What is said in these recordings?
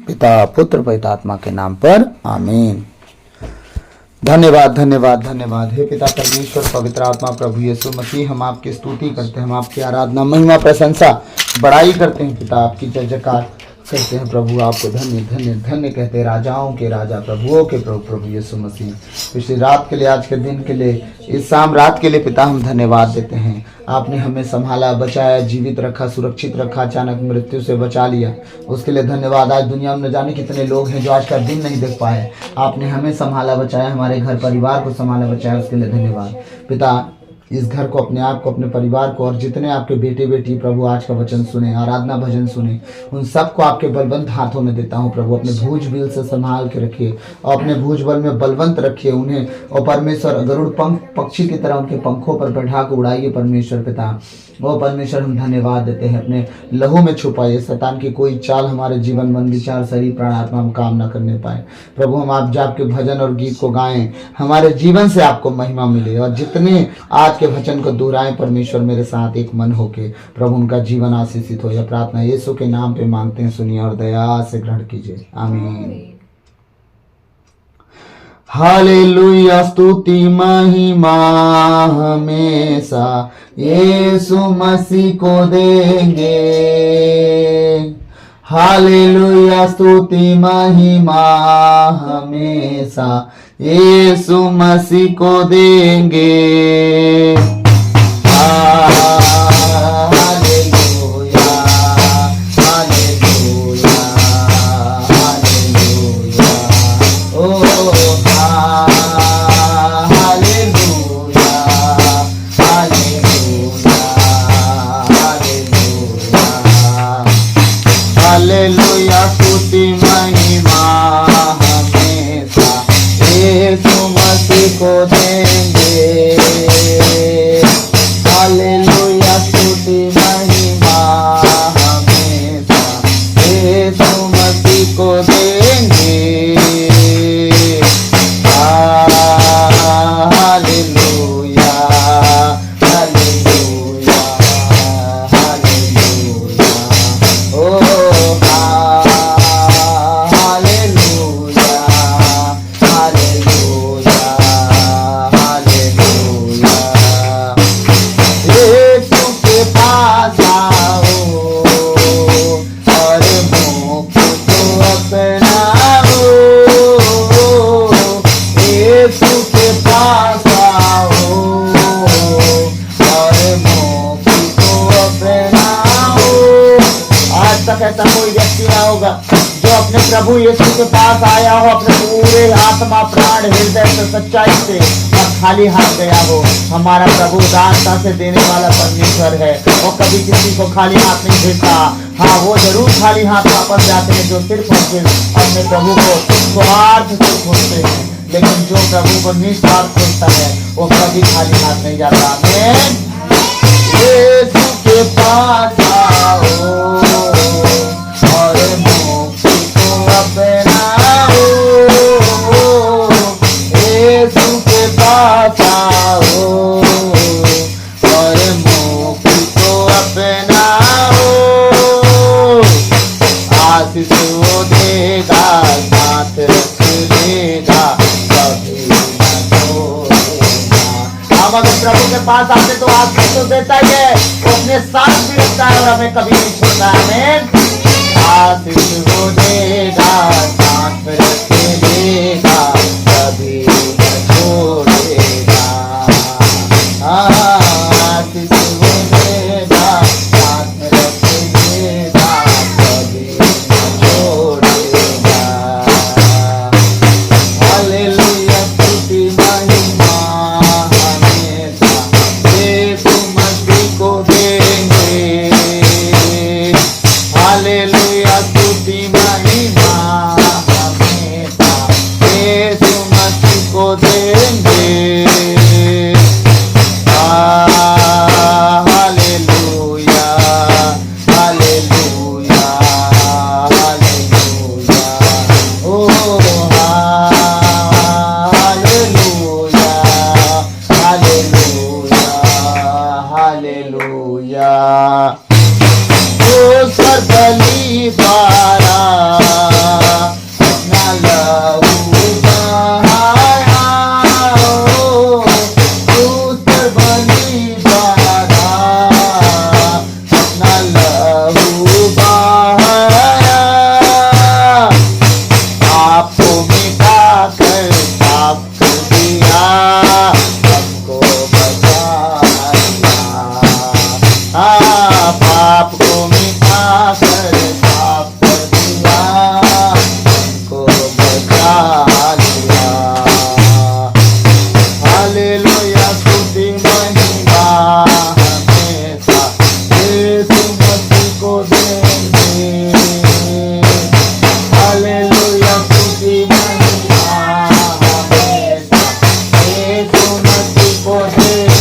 पिता पुत्र पवित्र आत्मा के नाम पर आमीन। धन्यवाद धन्यवाद धन्यवाद। हे पिता परमेश्वर पवित्र आत्मा प्रभु यीशु मसीह, हम आपकी स्तुति करते हैं, हम आपकी आराधना महिमा प्रशंसा बड़ाई करते हैं पिता, आपकी जय जयकार करते हैं प्रभु। आपको धन्य धन्य धन्य कहते हैं, राजाओं के राजा प्रभुओं के प्रभु प्रभु यीशु मसीह। पिछली रात के लिए, आज के दिन के लिए, इस शाम रात के लिए पिता हम धन्यवाद देते हैं। आपने हमें संभाला, बचाया, जीवित रखा, सुरक्षित रखा, अचानक मृत्यु से बचा लिया, उसके लिए धन्यवाद। आज दुनिया में न जाने कितने लोग हैं जो आज का दिन नहीं देख पाए, आपने हमें संभाला, बचाया, हमारे घर परिवार को संभाला, बचाया, उसके लिए धन्यवाद पिता। इस घर को, अपने आप को, अपने परिवार को और जितने आपके बेटे बेटी प्रभु आज का वचन सुने, आराधना भजन सुने, उन सबको आपके बलवंत हाथों में देता हूँ प्रभु। अपने भुज बिल से संभाल के रखिए और अपने भुज बल में बलवंत रखिए उन्हें, और परमेश्वर गरुड़ पंख पक्षी की तरह उनके पंखों पर बैठा कर उड़ाइए परमेश्वर पिता। वो परमेश्वर हम धन्यवाद देते हैं, अपने लहू में छुपाइए, शैतान की कोई चाल हमारे जीवन मन विचार शरीर प्राण आत्मा में काम न करने पाए प्रभु। हम आप जाप के भजन और गीत को गाएं, हमारे जीवन से आपको महिमा मिले, और जितने आज के वचन को दोहराएं परमेश्वर मेरे साथ एक मन होके प्रभु, उनका जीवन आशीषित हो। यह प्रार्थना यीशु के नाम पे मांगते हैं, सुनिए और दया से ग्रहण कीजिए, आमीन। हालेलुया, स्तुति महिमा हमेशा यीशु मसीह को देंगे। हालेलुया, स्तुति महिमा हमेशा यीशु मसीह को देंगे। हालेलुया, स्तुति महिमा हमेशा यीशु मसीह को देंगे। हालेलुया, स्तुति महिमा हमेशा यीशु मसीह को देंगे। हालेलुया हालेलुया हालेलुया, ओ ऐसा कोई व्यक्ति ना होगा जो अपने प्रभु यीशु के पास आया हो अपने पूरे आत्मा प्राण हृदय से सच्चाई से और खाली हाथ गया हो। हमारा प्रभु दानता से देने वाला परमेश्वर है, और कभी किसी को खाली हाथ नहीं भेजता। हाँ, वो जरूर खाली हाथ वापस जाते हैं जो सिर्फ अपने प्रभु को स्वार्थ से खोजते हैं, लेकिन जो प्रभु को निस्वार्थ खोजता है वो कभी खाली हाथ नहीं जाता। आमीन। यीशु के पास आओ और मुक्ति को अपनाओ। यीशु के पास आओ और मुक्ति को अपनाओ। आशीष वो देगा, साथ रख लेगा, कभी न छोड़ेगा। हम अगर प्रभु के पास आते तो आशीष तो देता ही है, वो अपने साथ भी रखता है और हमें कभी नहीं छोड़ता है। आशीष वो देगा, साथ रख लेगा, कभी न छोड़ेगा। आशीष वो देगा, साथ रख लेगा, कभी न छोड़ेगा। हालेलुया, स्तुति महिमा हमेशा यीशु मसीह को देंगे। हालेलुया, स्तुति महिमा हमेशा यीशु मसीह को देंगे। हालेलुया हालेलुया हालेलुया, ओ हालेलुया हालेलुया हालेलुया। ओ सर्वबली द्वारा पाप को मिटा कर साफ कर दिया, को बचा लिया। हालेलुया स्तुति महिमा हमेशा यीशु मसीह को देंगे। हालेलुया स्तुति महिमा हमेशा यीशु मसीह को देंगे।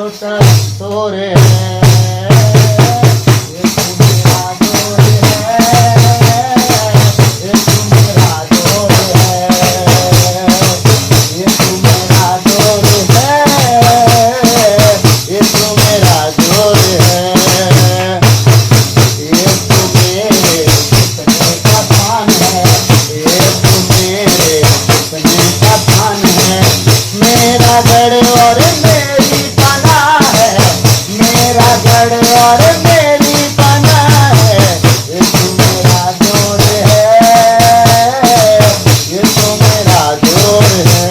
चारों तरफ शोर है, ये तू मेरा जोर है, ये तू मेरा जोर है, ये तू मेरा जोर है, ये तू मेरा जोर है, ये तू मेरे सपने का पान है, ये तू मेरे सपने का पान है, मेरा गढ़ और मेरी पनाह है, मेरा गढ़ और मेरी पनाह है, ये तू मेरा जोर है, ये तू मेरा जोर है,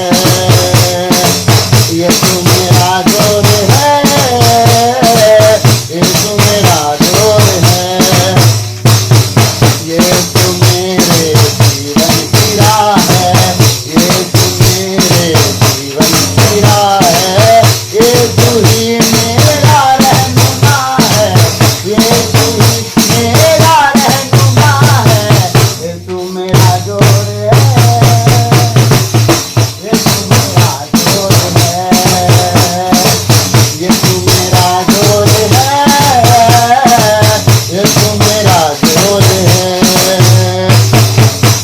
ये तू मेरा जोर है, ये तू मेरा जोर है, ये तू मेरे जीवन की राह है, ये तू मेरे जीवन की राह है, ये तू ही मेरा रहनुमा है, ये तू ही मेरा रहनुमा है, ये तू मेरा जोर है, ये तू मेरा जोर है, ये तू मेरा जोर है, ये तू मेरा जोर है,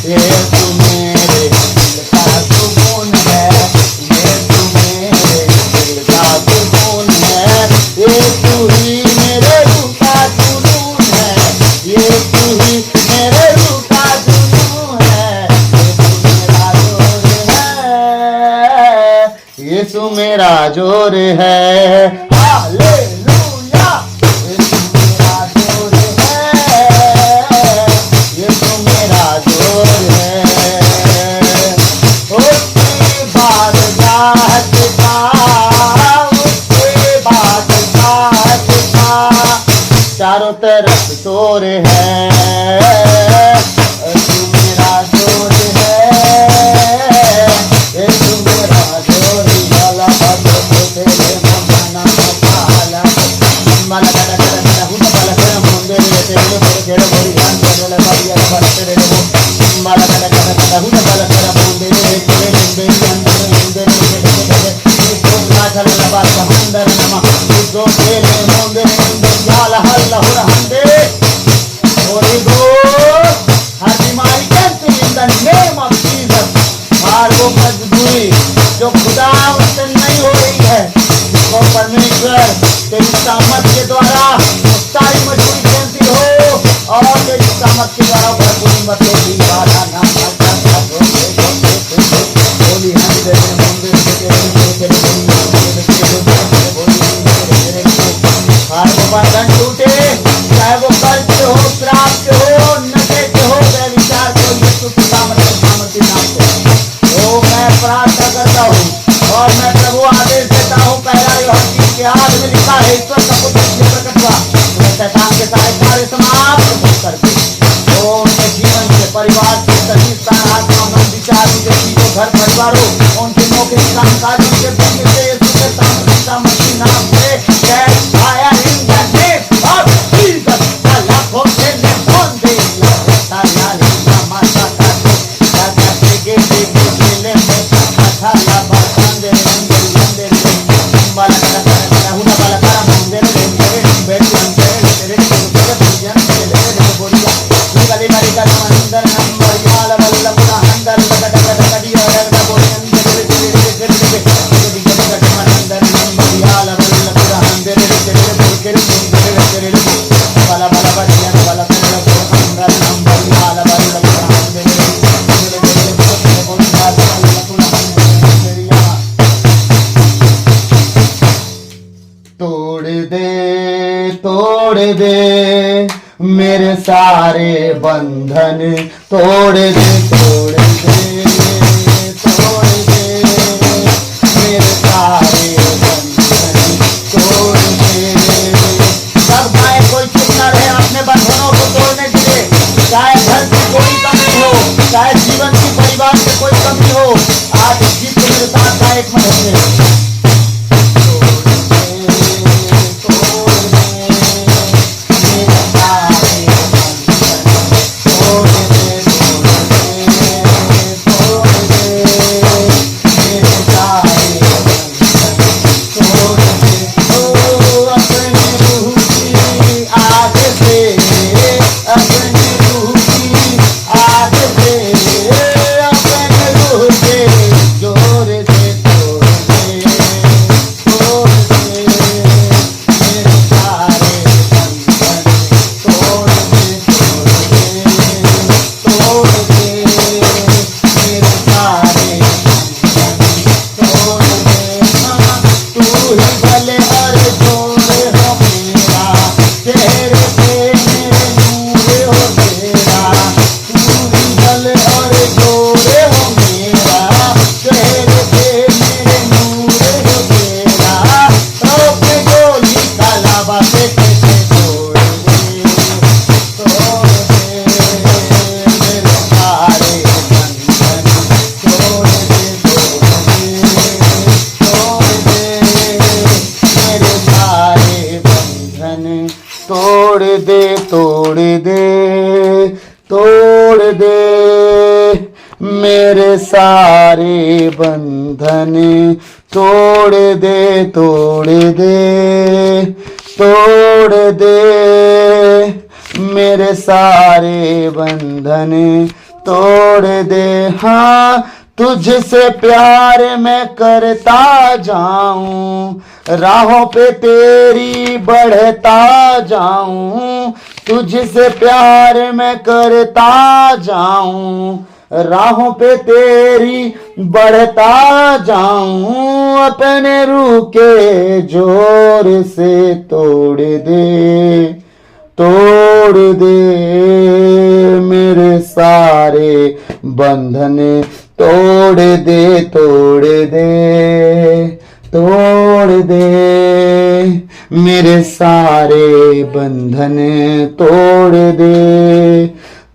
ये तू मेरे दिल का सुकून है, ये तू मेरे दिल का सुकून है, ये तू ही मेरे रूह का जुनून है, ये तू ही मेरे रूह का जुनून है, ये तू मेरा जोर है, हालेलुया, ये तू मेरा जोर है, ये तू मेरा जोर है, उसके बाद जात का, उसके बाद जात का, चारों तरफ शोर है, तू मेरा जोर है, ये तू मेरा जोर वाला तेरे मना पाला मला kada kada kada huta pala kada munde le tere por kero bori gan tere bariya pala tere मला kada kada kada huta pala kada munde le tere munde gan munde le tere तो नाचल लबार बहंदर नमा जो तेरे munde munde जाला हल्ला हो रहंदे Holy Ghost हर बीमारी cancel in the name of Jesus, हर वो मजबूरी जो खुदा उससे नहीं हो रही है, जिसको परमेश्वर तेरी सामर्थ के द्वारा सारी मजबूरी कैंसिल हो और तेरी सामर्थ के द्वारा भरपूरी मत की बाधा ना होली हम तेरे मंदिर के तेरे हर वो बंधन टूटे, चाहे वो कर्ज के हो, श्राप के हो, नशे के हो, व्यभिचार के हो, यीशु की सामर्थ्य नाम से तो मैं प्रार्थना करता हूँ और मैं प्रभु आदेश देता हूँ, पहला यूहन्ना के हाथ में लिखा है ईश्वर का पुत्र प्रकट हुआ, शैतान के सारे कार्य समाप्त करके तो उनके जीवन से, परिवार से, सभी आत्मा मन विचार, उनके चीजों, घर परिवारों, उनके नौकरी कामकाज, उनके बिजनेस से यीशु के सामर्थ्य नाम से आया इन द नेम ऑफ जीसस, लाखों से फोन दे ताला लिखा माता का के के ले में अच्छा ला बंदे बंदे बाला का हुना बाला का बंदे ने बैठ बंदे तेरे पूजन तेरे बोलिया निकाले मारी का अंदर नंबर याला बल्ला पूरा अंदर लगा लगा दिया और बोलिया तेरे अंदर नंबर याला बल्ला पूरा अंदर तेरे बाला बाला बदिया बाला पूरा अंदर नंबर याला बल्ला पूरा अंदर तोड़ दे मेरे सारे बंधन, तोड़ दे मेरे सारे बंधन, तोड़ दे। सब गाय कोई चुप न रहे अपने बंधनों को तोड़ने के लिए, चाहे घर की कोई कमी हो, चाहे जीवन की परिवार में कोई कमी हो, आज जीत मेरे साथ का एक महीने तोड़ दे तोड़ दे तोड़ दे मेरे सारे बंधन तोड़ दे तोड़ दे तोड़ दे मेरे सारे बंधन तोड़ दे। हाँ तुझसे प्यार मैं करता जाऊं राहों पे तेरी बढ़ता जाऊं तुझसे प्यार मैं करता जाऊं राहों पे तेरी बढ़ता जाऊं अपने रूह के जोर से तोड़ दे मेरे सारे बंधन तोड़ दे तोड़ दे मेरे सारे बंधन तोड़ दे।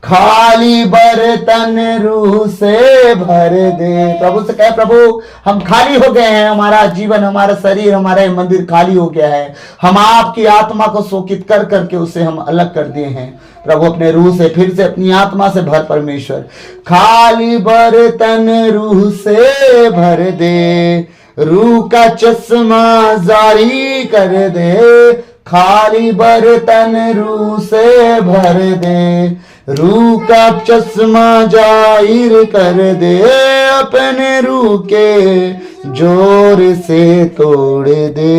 खाली बर्तन रूह से भर दे। प्रभु से कहे प्रभु हम खाली हो गए हैं, हमारा जीवन हमारा शरीर हमारा मंदिर खाली हो गया है, हम आपकी आत्मा को शोकित कर करके उसे हम अलग कर दिए हैं। प्रभु अपने रूह से फिर से अपनी आत्मा से भर परमेश्वर। खाली बर्तन रूह से भर दे रूह का चश्मा जारी कर दे खाली बर्तन रूह से भर दे रूह का चश्मा जाहिर कर दे अपने रूह के जोर से तोड़ दे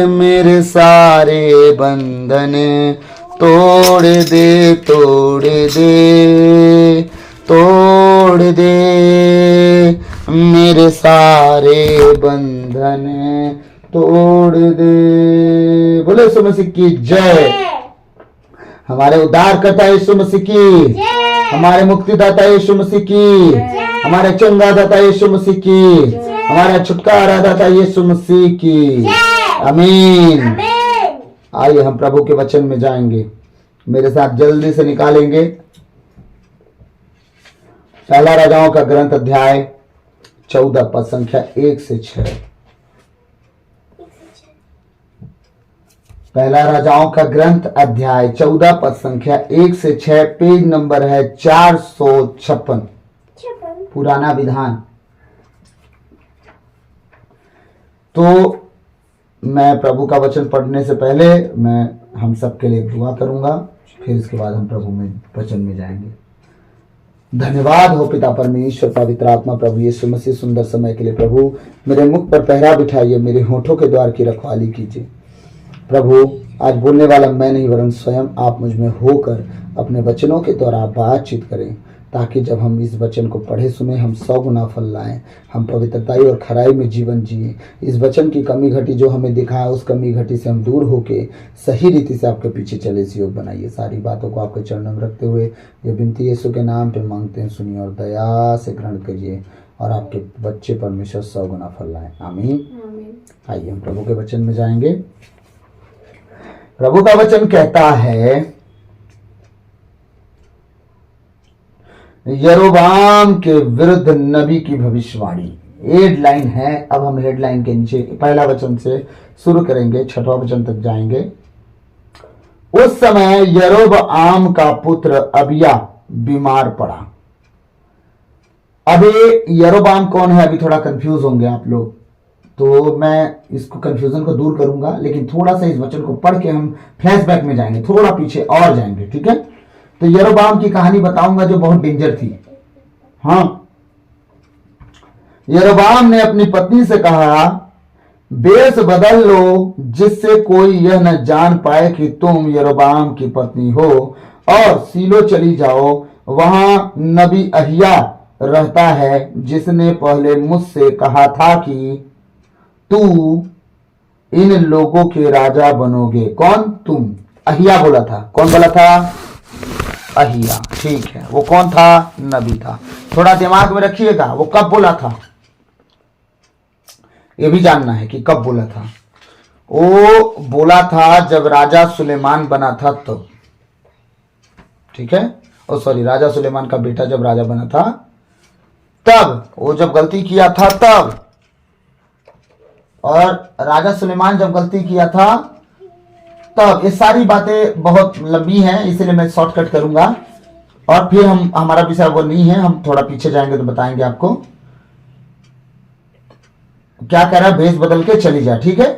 मेरे सारे बंधन तोड़ दे मेरे सारे बंधन तोड़ दे। बोले यीशु मसीह की जय। हमारे उद्धारकर्ता यीशु मसीह की, हमारे मुक्तिदाता यीशु मसीह की, हमारे चंगादाता यीशु मसीह की, हमारा छुटकारा दाता यीशु मसीह की। आमीन। आइए हम प्रभु के वचन में जाएंगे, मेरे साथ जल्दी से निकालेंगे पहला राजाओं का ग्रंथ अध्याय 14 पद संख्या 1 से 6। पहला राजाओं का ग्रंथ अध्याय 14 पद संख्या 1 से 6, पेज नंबर है 456, पुराना विधान। तो मैं प्रभु का वचन पढ़ने से पहले मैं हम सबके लिए दुआ करूंगा, फिर इसके बाद हम प्रभु में वचन में जाएंगे। धन्यवाद हो पिता परमेश्वर पवित्र आत्मा प्रभु यीशु मसीह, सुंदर समय के लिए प्रभु मेरे मुख पर पहरा बिठाइए, मेरे होठों के द्वार की रखवाली कीजिए। प्रभु आज बोलने वाला मैं नहीं वरन स्वयं आप मुझ में होकर अपने वचनों के द्वारा बातचीत करें, ताकि जब हम इस वचन को पढ़े सुने हम 100 गुना फल लाएं, हम पवित्रताई और खराई में जीवन जिए। इस वचन की कमी घटी जो हमें दिखा, उस कमी घटी से हम दूर होके सही रीति से आपके पीछे चले इस योग बनाइए। सारी बातों को आपके चरणों में रखते हुए ये विनती यीशु के नाम पे मांगते हैं, सुनिए और दया से ग्रहण करिए और आपके बच्चे परमेश्वर 100 गुना फल लाएं। आमीन। आइए हम प्रभु के वचन में जाएंगे। प्रभु का वचन कहता है, यरोबाम के विरुद्ध नबी की भविष्यवाणी। हेडलाइन है। अब हम हेडलाइन के नीचे पहला वचन से शुरू करेंगे, 6वां वचन तक जाएंगे। उस समय यरोबाम का पुत्र अबिया बीमार पड़ा। अब यरोबाम कौन है? अभी थोड़ा कंफ्यूज होंगे आप लोग, तो मैं इसको कंफ्यूजन को दूर करूंगा, लेकिन थोड़ा सा इस वचन को पढ़ के हम फ्लैशबैक में जाएंगे, थोड़ा पीछे और जाएंगे, ठीक है। तो यरोबाम की कहानी बताऊंगा जो बहुत डेंजर थी। हाँ, यरोबाम ने अपनी पत्नी से कहा, बेस बदल लो जिससे कोई यह न जान पाए कि तुम यरोबाम की पत्नी हो, और सीलो चली जाओ, वहां नबी अहिया रहता है, जिसने पहले मुझसे कहा था कि तू इन लोगों के राजा बनोगे। कौन? तुम। अहिया बोला था। कौन बोला था? अहिया। ठीक है, वो कौन था? नबी था। थोड़ा दिमाग में रखिएगा, वो कब बोला था ये भी जानना है कि कब बोला था। वो बोला था जब राजा सुलेमान बना था तो, ठीक है। ओ सॉरी, राजा सुलेमान का बेटा जब राजा बना था तब, वो जब गलती किया था तब। और राजा सुलेमान जब गलती किया था तब, ये सारी बातें बहुत लंबी हैं इसलिए मैं शॉर्टकट करूंगा, और फिर हम, हमारा विषय वो नहीं है, हम थोड़ा पीछे जाएंगे तो बताएंगे आपको। क्या कह रहा है, भेष बदल के चली जा, ठीक है।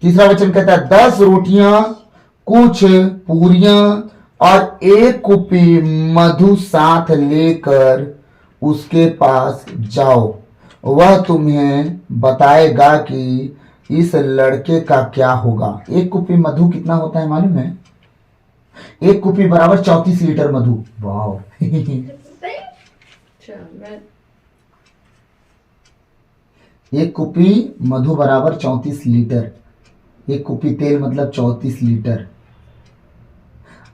तीसरा वचन कहता है 10 रोटियां, कुछ पूरियां और 1 कुप्पी मधु साथ लेकर उसके पास जाओ, वह तुम्हें बताएगा कि इस लड़के का क्या होगा। 1 कुप्पी मधु कितना होता है मालूम है? 1 कुप्पी बराबर 34 लीटर मधु। वाह 1 कुप्पी मधु बराबर 34 लीटर। 1 कुप्पी तेल मतलब 34 लीटर।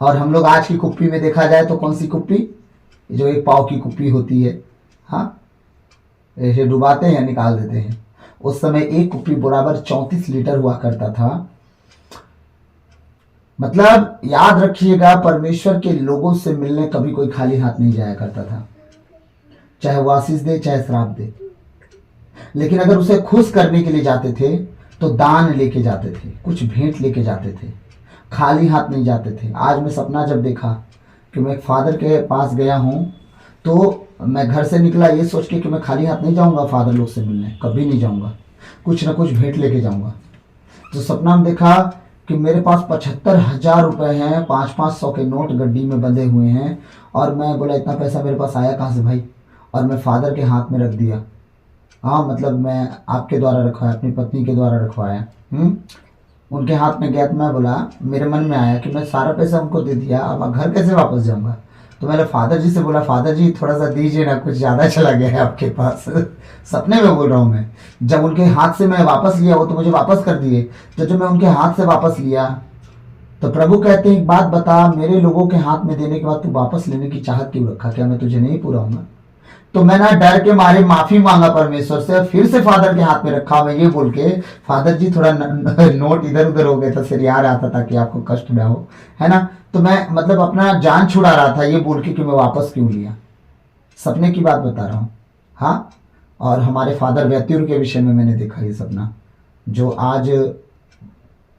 और हम लोग आज की कुप्पी में देखा जाए तो कौन सी कुप्पी, जो 1 पाव की कुप्पी होती है, हाँ, ऐसे डुबाते हैं या निकाल देते हैं। उस समय 1 कुप्पी बराबर 34 लीटर हुआ करता था। मतलब याद रखिएगा, परमेश्वर के लोगों से मिलने कभी कोई खाली हाथ नहीं जाया करता था, चाहे वो आशीष दे चाहे श्राप दे। लेकिन अगर उसे खुश करने के लिए जाते थे तो दान लेके जाते थे, कुछ भेंट लेके जाते थे, खाली हाथ नहीं जाते थे। आज मैं सपना जब देखा कि मैं एक फादर के पास गया हूं, तो मैं घर से निकला ये सोच के कि मैं खाली हाथ नहीं जाऊंगा फादर लोग से मिलने, कभी नहीं जाऊंगा, कुछ ना कुछ भेंट लेके जाऊंगा। तो सपना में देखा कि मेरे पास 75,000 रुपए हैं, 500-500 के नोट गड्डी में बंधे हुए हैं। और मैं बोला इतना पैसा मेरे पास आया कहाँ से भाई? और मैं फादर के हाथ में रख दिया। हाँ मतलब मैं आपके द्वारा रखवाया, अपनी पत्नी के द्वारा रखवाया। उनके हाथ में गया तो मैं बोला, मेरे मन में आया कि मैं सारा पैसा उनको दे दिया, अब घर कैसे वापस जाऊंगा? तो मैंने फादर जी से बोला, फादर जी थोड़ा सा दीजिए ना, कुछ ज़्यादा चला गया है आपके पास। सपने में बोल रहा हूँ मैं। जब उनके हाथ से मैं वापस लिया, वो तो मुझे वापस कर दिए। तो जब मैं उनके हाथ से वापस लिया तो प्रभु कहते हैं एक बात बता, मेरे लोगों के हाथ में देने के बाद तू वापस लेने की चाहत क्यों रखा? क्या मैं तुझे नहीं पुराऊंगा? तो मैंने डर के मारे माफी मांगा परमेश्वर से, फिर से फादर के हाथ में रखा। मैं ये बोल के, फादर जी थोड़ा नोट इधर उधर हो गए तो फिर याद आता था कि आपको कष्ट ना हो, है ना। तो मैं मतलब अपना जान छुड़ा रहा था ये बोल के कि मैं वापस क्यों लिया। सपने की बात बता रहा हूँ। हाँ, और हमारे फादर व्यतियुर के विषय में मैंने देखा ये सपना, जो आज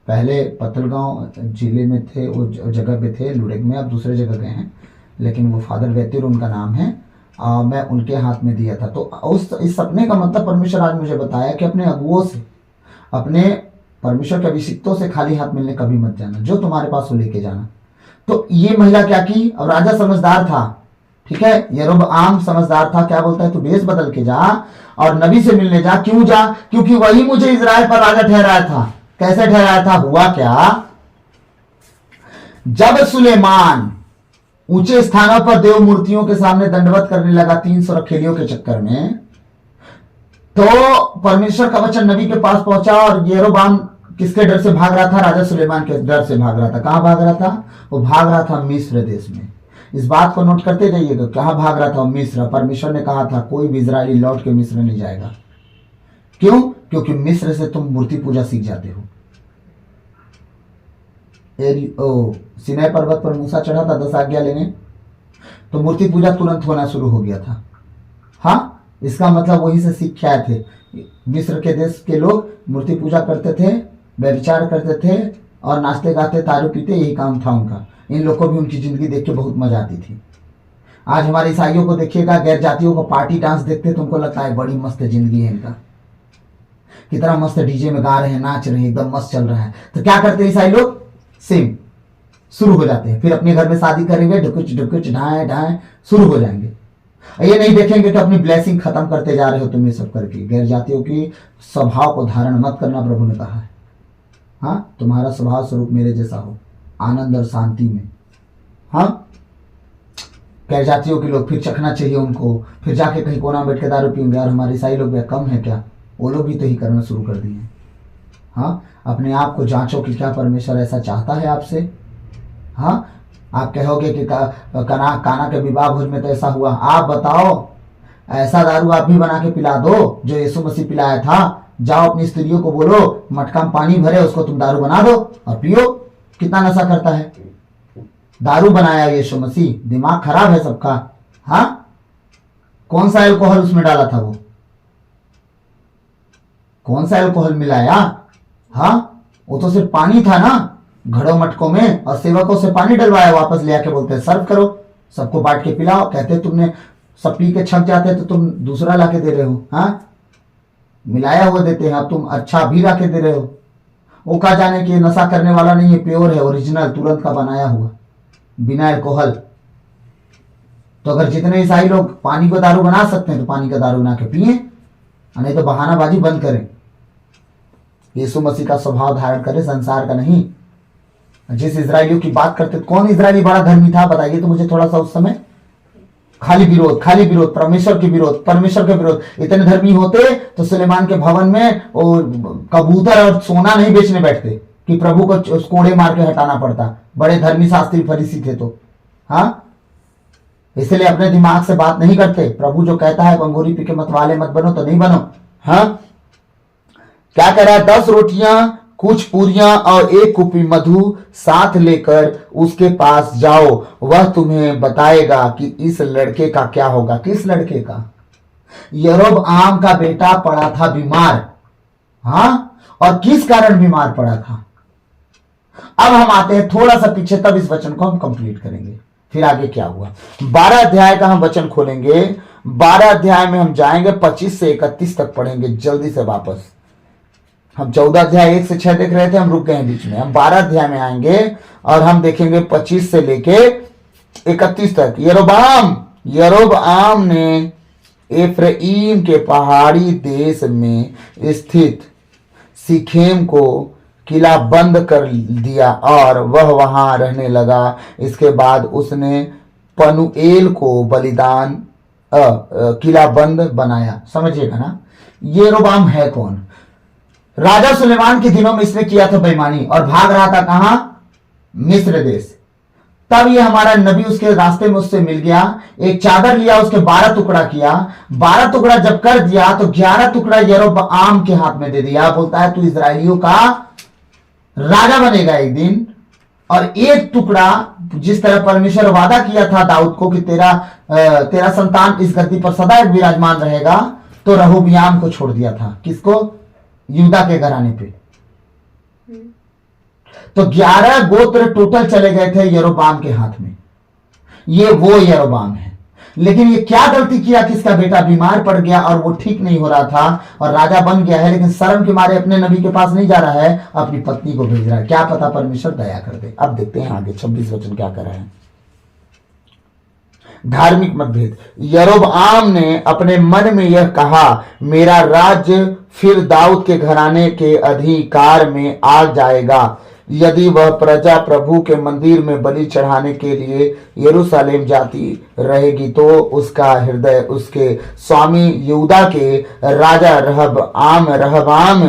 पहले पत्तलगांव जिले में थे, वो जगह पे थे लुड़ेक में, अब दूसरे जगह गए हैं, लेकिन वो फादर व्यतियुर उनका नाम है। मैं उनके हाथ में दिया था। तो इस सपने का मतलब परमेश्वर आज मुझे बताया कि अपने अगुओं से, अपने परमेश्वर के अभिषिक्तों से खाली हाथ मिलने कभी मत जाना, जो तुम्हारे पास हो लेके जाना। तो ये महिला क्या की? अब राजा समझदार था, ठीक है, यरोबआम समझदार था। क्या बोलता है? तू भेष बदल के जा और नबी से मिलने जा। क्यों जा? क्योंकि वही मुझे इजराइल पर राजा ठहराया था। कैसे ठहराया था? हुआ क्या, जब सुलेमान ऊंचे स्थानों पर देव मूर्तियों के सामने दंडवत करने लगा 300 रखेलियों के चक्कर में, तो परमेश्वर का वचन नबी के पास पहुंचा। और यरोबाम किसके डर से भाग रहा था? राजा सुलेमान के डर से भाग रहा था। कहां भाग रहा था? वो भाग रहा था मिस्र देश में। इस बात को नोट करते जाइएगा, कहां भाग रहा था? मिस्र। परमेश्वर ने कहा था कोई भी इजरायली लौट के मिस्र नहीं जाएगा। क्यों? क्योंकि मिस्र से तुम मूर्ति पूजा सीख जाते हो। सिनाई पर्वत पर मूसा चढ़ा था 10 आज्ञा लेने, तो मूर्ति पूजा तुरंत होना शुरू हो गया था। हाँ, इसका मतलब वहीं से सीख के आए थे। मिस्र के देश के लोग मूर्ति पूजा करते थे, व्यभिचार करते थे और नाचते गाते दारू पीते, यही काम था उनका। इन लोगों को भी उनकी जिंदगी देख के बहुत मजा आती थी। आज हमारे ईसाइयों को देखिएगा, गैर जातियों को पार्टी डांस देखते तो उनको लगता है बड़ी मस्त जिंदगी है इनका, कितना मस्त डीजे में गा रहे हैं, नाच रहे हैं, एकदम मस्त चल रहा है। तो क्या करते हैं ईसाई लोग? सेम शुरू हो जाते हैं, फिर अपने घर में शादी करेंगे, ढुकुच ढुकुच ढाए ढाए शुरू हो जाएंगे। ये नहीं देखेंगे कि अपनी ब्लेसिंग खत्म करते जा रहे हो तुम ये सब करके। गैर जातियों की स्वभाव को धारण मत करना, प्रभु ने कहा है। हाँ, तुम्हारा स्वभाव स्वरूप मेरे जैसा हो, आनंद और शांति में। हाँ, गैर जातियों के लोग फिर चखना चाहिए उनको, फिर जाके कहीं कोना बैठ के दारू पियेंगे। और हमारे ईसाई लोग भी कम है क्या? वो लोग भी तो ही करना शुरू कर दिए। हाँ, अपने आप को जांचो कि क्या परमेश्वर ऐसा चाहता है आपसे। हाँ, आप कहोगे कि काना के विवाह भोज में तो ऐसा हुआ। आप बताओ, ऐसा दारू आप भी बना के पिला दो जो यीशु मसीह पिलाया था। जाओ अपनी स्त्रियों को बोलो मटका में पानी भरे, उसको तुम दारू बना दो और पियो। कितना नशा करता है? दारू बनाया यीशु मसीह। दिमाग खराब है सबका। हाँ, कौन सा अल्कोहल उसमें डाला था वो? कौन सा अल्कोहल मिलाया? हाँ, वो तो सिर्फ पानी था ना घड़ों मटकों में, और सेवकों से पानी डलवाया, वापस ले आके बोलते हैं सर्व करो, सबको बांट के पिलाओ। कहते तुमने सब पी के छक जाते तो तुम दूसरा लाके दे रहे हो। हाँ, मिलाया हुआ देते हैं, अब तुम अच्छा भी लाके दे रहे हो। वो कहा जाने कि नशा करने वाला नहीं है, प्योर है, ओरिजिनल, तुरंत का बनाया हुआ, बिना अल्कोहल। तो अगर जितने ईसाई लोग पानी को दारू बना सकते हैं तो पानी का दारू बना के पिए, नहीं तो बहानाबाजी बंद करें। यीशु मसीह का स्वभाव धारण करें, संसार का नहीं। जिस इजरायलियों की बात करते, कौन इजरायली बड़ा धर्मी था बताइए तो मुझे थोड़ा सा उस समय। खाली विरोध, खाली विरोध, परमेश्वर के विरोध, परमेश्वर के विरोध। इतने धर्मी होते तो सुलेमान के भवन में कबूतर और सोना नहीं बेचने बैठते कि प्रभु को कोड़े मार के हटाना पड़ता। बड़े धर्मी शास्त्री फरीसी थे तो। हाँ, इसलिए अपने दिमाग से बात नहीं करते। प्रभु जो कहता है अंगूरी पी के मत वाले मत बनो तो नहीं बनो। हाँ, क्या कह रहा है? 10 रोटियां, कुछ पूरियां और 1 कुप्पी मधु साथ लेकर उसके पास जाओ, वह तुम्हें बताएगा कि इस लड़के का क्या होगा। किस लड़के का? यरोबआम का बेटा पड़ा था बीमार। हाँ, और किस कारण बीमार पड़ा था? अब हम आते हैं थोड़ा सा पीछे, तब इस वचन को हम कंप्लीट करेंगे। फिर आगे क्या हुआ? 12 अध्याय का हम वचन खोलेंगे। 12 अध्याय में हम जाएंगे, 25 से 31 तक पढ़ेंगे जल्दी से वापस। हम 14 अध्याय 1 से 6 देख रहे थे, हम रुक गए हैं बीच में। हम 12 अध्याय में आएंगे और हम देखेंगे 25 से लेके 31 तक। यरोबआम ने एफ्राइम के पहाड़ी देश में स्थित सीखेम को किला बंद कर दिया और वह वहां रहने लगा। इसके बाद उसने पनुएल को बलिदान किला बंद बनाया। समझिएगा ना, यरोबआम है कौन? राजा सुलेमान के दिनों में इसने किया था बेईमानी और भाग रहा था कहां? मिस्र देश। तब ये हमारा नबी उसके रास्ते में उससे मिल गया, एक चादर लिया, उसके 12 टुकड़ा किया। 12 टुकड़ा जब कर दिया तो 11 टुकड़ा यरोबआम के हाथ में दे दिया। बोलता है तू इजराइलियों का राजा बनेगा एक दिन। और 1 टुकड़ा, जिस तरह परमेश्वर वादा किया था दाऊद को कि तेरा संतान इस गद्दी पर सदा विराजमान रहेगा, तो रहोबियाम को छोड़ दिया था। किसको? यूदा के घराने पे। तो 11 गोत्र टोटल चले गए थे यरोबाम के हाथ में। ये वो यरोबाम है। लेकिन ये क्या गलती किया कि इसका बेटा बीमार पड़ गया और वो ठीक नहीं हो रहा था और राजा बन गया है, लेकिन शर्म के मारे अपने नबी के पास नहीं जा रहा है, अपनी पत्नी को भेज रहा है। क्या पता परमेश्वर दया कर दे। अब देखते हैं आगे 26 वचन क्या कर रहे हैं। धार्मिक मतभेद। यरोबआम ने अपने मन में यह कहा, मेरा राज्य फिर दाऊद के घराने के अधिकार में आ जाएगा। यदि वह प्रजा प्रभु के मंदिर में बलि चढ़ाने के लिए यरूशलेम जाती रहेगी तो उसका हृदय उसके स्वामी यहूदा के राजा रहबाम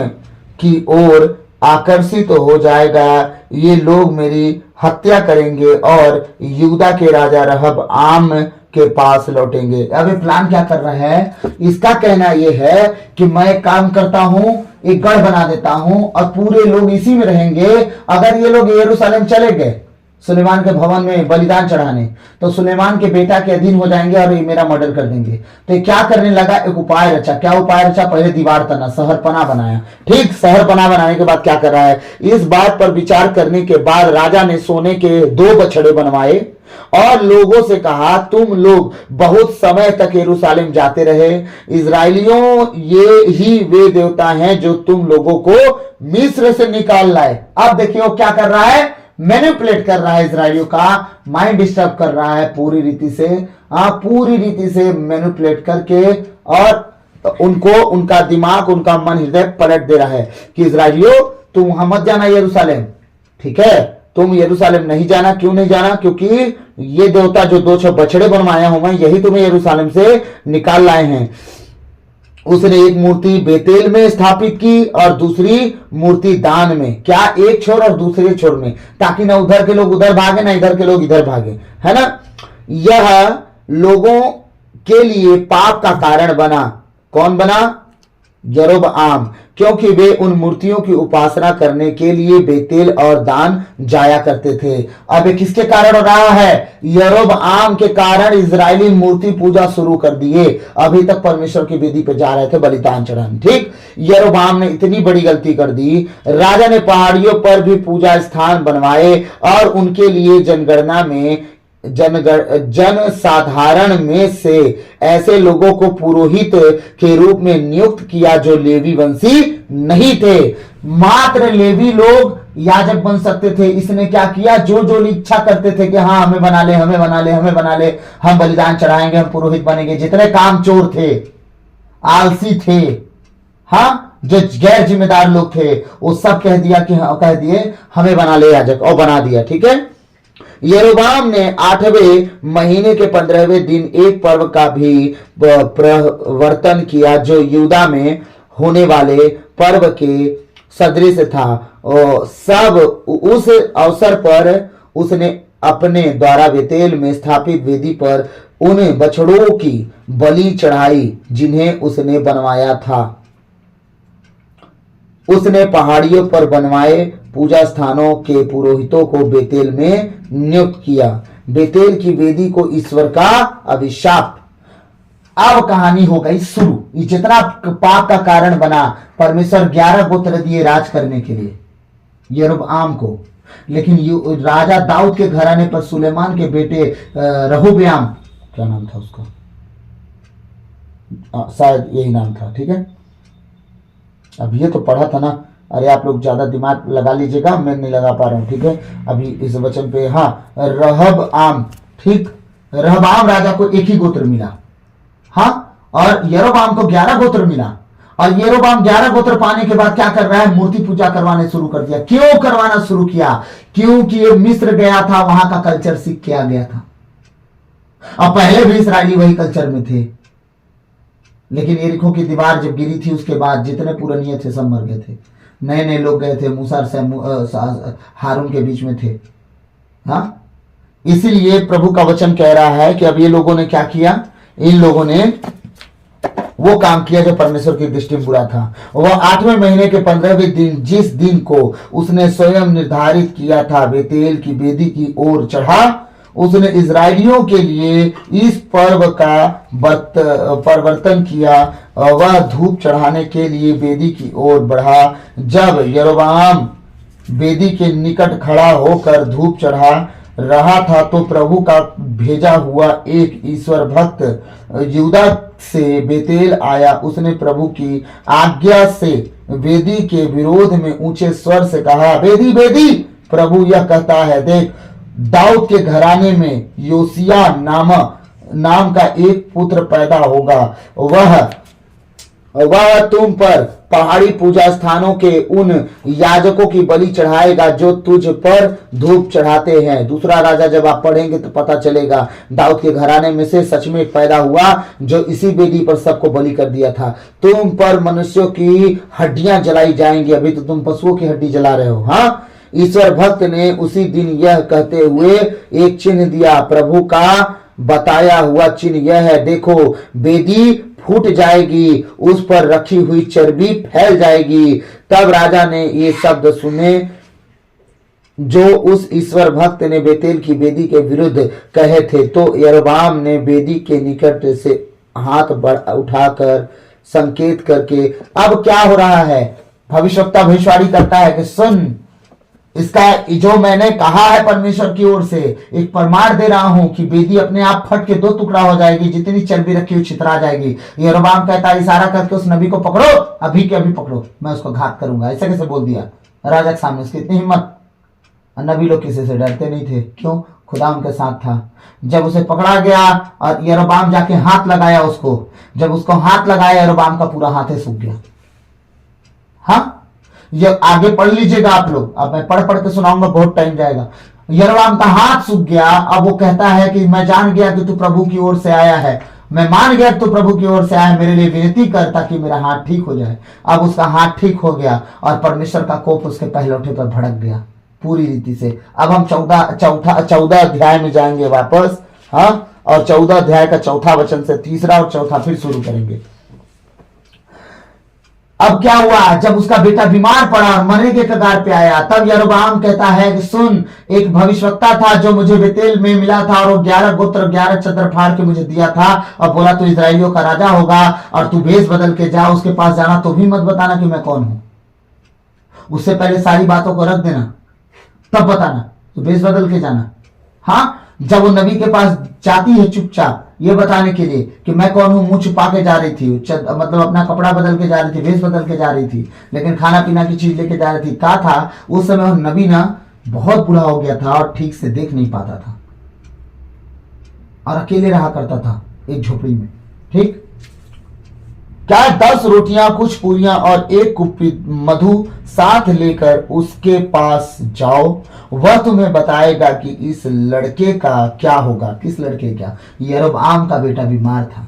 की ओर आकर्षित हो जाएगा। ये लोग मेरी हत्या करेंगे और यहूदा के राजा रहबाम के पास लौटेंगे। अब ये प्लान क्या कर रहा है? इसका कहना यह है कि मैं काम करता हूं, एक गढ़ बना देता हूं और पूरे लोग इसी में रहेंगे। अगर ये लोग यरूशलेम चले गए सुलेमान के भवन में बलिदान चढ़ाने, तो सुलेमान के बेटा के अधीन हो जाएंगे और ये मेरा मर्डर कर देंगे। तो क्या करने लगा? एक उपाय रचा। क्या उपाय रचा? पहले दीवार तना, शहरपना बनाया। ठीक, शहरपना बनाने के बाद क्या कर रहा है? इस बात पर विचार करने के बाद राजा ने सोने के 2 बछड़े बनवाए और लोगों से कहा, तुम लोग बहुत समय तक यरूशलेम जाते रहे, इजराइलियों ये ही वे देवता हैं जो तुम लोगों को मिस्र से निकाल लाए। अब देखिए वो क्या कर रहा है? मैनिपुलेट कर रहा है, इजराइलियों का माइंड डिस्टर्ब कर रहा है पूरी रीति से। पूरी रीति से मैनिपुलेट करके और उनको, उनका दिमाग, उनका मन, हृदय पलट दे रहा है कि इजराइलियों तुम वहां मत जाना यरूशलेम। ठीक है, तुम यरूशलेम नहीं जाना। क्यों नहीं जाना? क्योंकि ये देवता जो 2 बछड़े बनवाया हूं मैं, यही तुम्हें यरूशलेम से निकाल लाए हैं। उसने एक मूर्ति बेतेल में स्थापित की और दूसरी मूर्ति दान में। क्या? एक छोर और दूसरे छोर में, ताकि ना उधर के लोग उधर भागे ना इधर के लोग इधर भागे, है ना। यह लोगों के लिए पाप का कारण बना। कौन बना? यरोबआम, क्योंकि वे उन मूर्तियों की उपासना करने के लिए बेतेल और दान जाया करते थे। अब ये किसके कारण हो रहा है? यरोबआम के कारण इजरायली मूर्ति पूजा शुरू कर दिए। अभी तक परमेश्वर की वेदी पे जा रहे थे बलिदान चढ़ाने, ठीक। यरोबआम ने इतनी बड़ी गलती कर दी, राजा ने पहाड़ियों पर भी पूजा स्थान बनवाए और उनके लिए जनगणना में जन साधारण में से ऐसे लोगों को पुरोहित के रूप में नियुक्त किया जो लेवी वंशी नहीं थे। मात्र लेवी लोग याजक बन सकते थे। इसने क्या किया? जो जो इच्छा करते थे कि हाँ हमें बना ले, हमें बना ले, हमें बना ले, हम बलिदान चढ़ाएंगे, हम पुरोहित बनेंगे। जितने कामचोर थे, आलसी थे, हाँ, जो गैर जिम्मेदार लोग थे, वो सब कह दिया कि हाँ, कह दिए हमें बना ले याजक, और बना दिया, ठीक है। यरोबाम ने 8वें महीने के 15वें दिन एक पर्व का भी प्रवर्तन किया जो यहूदा में होने वाले पर्व के सदृश था। और सब उस अवसर पर उसने अपने द्वारा बेतेल में स्थापित वेदी पर उन बछड़ों की बलि चढ़ाई जिन्हें उसने बनवाया था। उसने पहाड़ियों पर बनवाए पूजा स्थानों के पुरोहितों को बेतेल में नियुक्त किया। बेतेल की वेदी को ईश्वर का अभिशाप। अब कहानी हो गई शुरू। ये जितना पाप का कारण बना, परमेश्वर 11 गोत्र दिए राज करने के लिए यरोबआम को, लेकिन राजा दाऊद के घराने पर सुलेमान के बेटे रहोबयाम, क्या नाम था उसका, शायद यही नाम था, ठीक है। अब ये तो पढ़ा था ना, अरे आप लोग ज्यादा दिमाग लगा लीजिएगा, मैं नहीं लगा पा रहा हूं, ठीक है। अभी इस वचन पे, हाँ, रहबआम, ठीक, रहबआम राजा को एक ही गोत्र मिला, हाँ, और यरोबाम को 11 गोत्र मिला। और यरोबाम 11 गोत्र पाने के बाद क्या कर रहा है? मूर्ति पूजा करवाने शुरू कर दिया। क्यों करवाना शुरू किया? क्योंकि ये मिस्र गया था, वहां का कल्चर सीख के आ गया था, और पहले भी इसराइली वही कल्चर में थे। लेकिन यरीहो की दीवार जब गिरी थी, उसके बाद जितने पुरानिये थे सब मर गए थे। नए नए लोग गए थे, मूसा और हारून के बीच में थे, हाँ। इसीलिए प्रभु का वचन कह रहा है कि अब ये लोगों ने क्या किया? इन लोगों ने वो काम किया जो परमेश्वर की दृष्टि में बुरा था। वह 8वें महीने के 15वें दिन, जिस दिन को उसने स्वयं निर्धारित किया था, बेतेल की वेदी की ओर चढ़ा। उसने इजरायलियों के लिए इस पर्व का परिवर्तन किया। वह धूप चढ़ाने के लिए वेदी की ओर बढ़ा। जब यरोबाम वेदी के निकट खड़ा होकर धूप चढ़ा रहा था, तो प्रभु का भेजा हुआ एक ईश्वर भक्त यहूदा से बेतेल आया। उसने प्रभु की आज्ञा से वेदी के विरोध में ऊंचे स्वर से कहा, वेदी वेदी, प्रभु यह कहता है, देख, दाऊद के घराने में योसिया नाम का एक पुत्र पैदा होगा। वह तुम पर पहाड़ी पूजा स्थानों के उन याजकों की बलि चढ़ाएगा जो तुझ पर धूप चढ़ाते हैं। दूसरा राजा जब आप पढ़ेंगे तो पता चलेगा, दाऊद के घराने में से सच में पैदा हुआ जो इसी वेदी पर सबको बलि कर दिया था। तुम पर मनुष्यों की हड्डियां जलाई जाएंगी। अभी तो तुम पशुओं की हड्डी जला रहे हो, हाँ। ईश्वर भक्त ने उसी दिन यह कहते हुए एक चिन्ह दिया। प्रभु का बताया हुआ चिन्ह यह है, देखो, वेदी फूट जाएगी, उस पर रखी हुई चर्बी फैल जाएगी। तब राजा ने ये शब्द सुने जो उस ईश्वर भक्त ने बेतेल की वेदी के विरुद्ध कहे थे। तो यरोबाम ने वेदी के निकट से हाथ उठाकर संकेत करके, अब क्या हो रहा है? भविष्यवक्ता भविष्यवाणी करता है कि सुन, इसका जो मैंने कहा है परमेश्वर की ओर से, एक प्रमाण दे रहा हूं कि वेदी अपने आप फट के 2 टुकड़ा हो जाएगी, जितनी चर्बी रखी हुई छितरा जाएगी। यरोबाम कहता है, इशारा करके उस नबी को पकड़ो, अभी के अभी पकड़ो, मैं उसको घात करूंगा। ऐसे कैसे बोल दिया राजा के सामने? उसकी इतनी हिम्मत। नबी लोग किसी से डरते नहीं थे, क्यों? खुदा उनके साथ था। जब उसे पकड़ा गया और यरोबाम जाके हाथ लगाया उसको, जब उसको हाथ लगाया, यरोबाम का पूरा हाथ सूख गया। हाँ, ये आगे पढ़ लीजिएगा आप लोग, अब मैं पढ़ के सुनाऊंगा, बहुत टाइम जाएगा। यरोबाम का हाथ सूख गया। अब वो कहता है कि मैं जान गया कि तू प्रभु की ओर से आया है, मैं मान गया तू प्रभु की ओर से आया, मेरे लिए विनती कर ताकि मेरा हाथ ठीक हो जाए। अब उसका हाथ ठीक हो गया और परमेश्वर का कोप उसके पहलौठे पर भड़क गया पूरी रीति से। अब हम 14 अध्याय में जाएंगे वापस, हाँ, और 14 अध्याय का 4था वचन से 3रा और 4था फिर शुरू करेंगे। अब क्या हुआ, जब उसका बेटा बीमार पड़ा और मरने के कगार पे आया, तब यरोबाम कहता है कि सुन, एक भविष्यवक्ता था जो मुझे बेतेल में मिला था, और वो 11 गोत्र 11 चद्र फाड़ के मुझे दिया था और बोला तू इजराइलियों का राजा होगा और तू भेष बदल के जा, उसके पास जाना तो भी मत बताना कि मैं कौन हूं, उससे पहले सारी बातों को रख देना, तब बताना, तो भेष बदल के जाना। हाँ, जब वो नबी के पास जाती है चुपचाप ये बताने के लिए कि मैं कौन हूं, मुंह छुपा के जा रही थी, मतलब अपना कपड़ा बदल के जा रही थी, वेश बदल के जा रही थी, लेकिन खाना पीना की चीज लेके जा रही थी। कहा था उस समय वो नबी ना बहुत बूढ़ा हो गया था और ठीक से देख नहीं पाता था और अकेले रहा करता था एक झोपड़ी में। ठीक, क्या 10 रोटियां, कुछ पूरियां और एक कुप्पी मधु साथ लेकर उसके पास जाओ, वह तुम्हें बताएगा कि इस लड़के का क्या होगा। किस लड़के क्या? यरोबाम का बेटा बीमार था।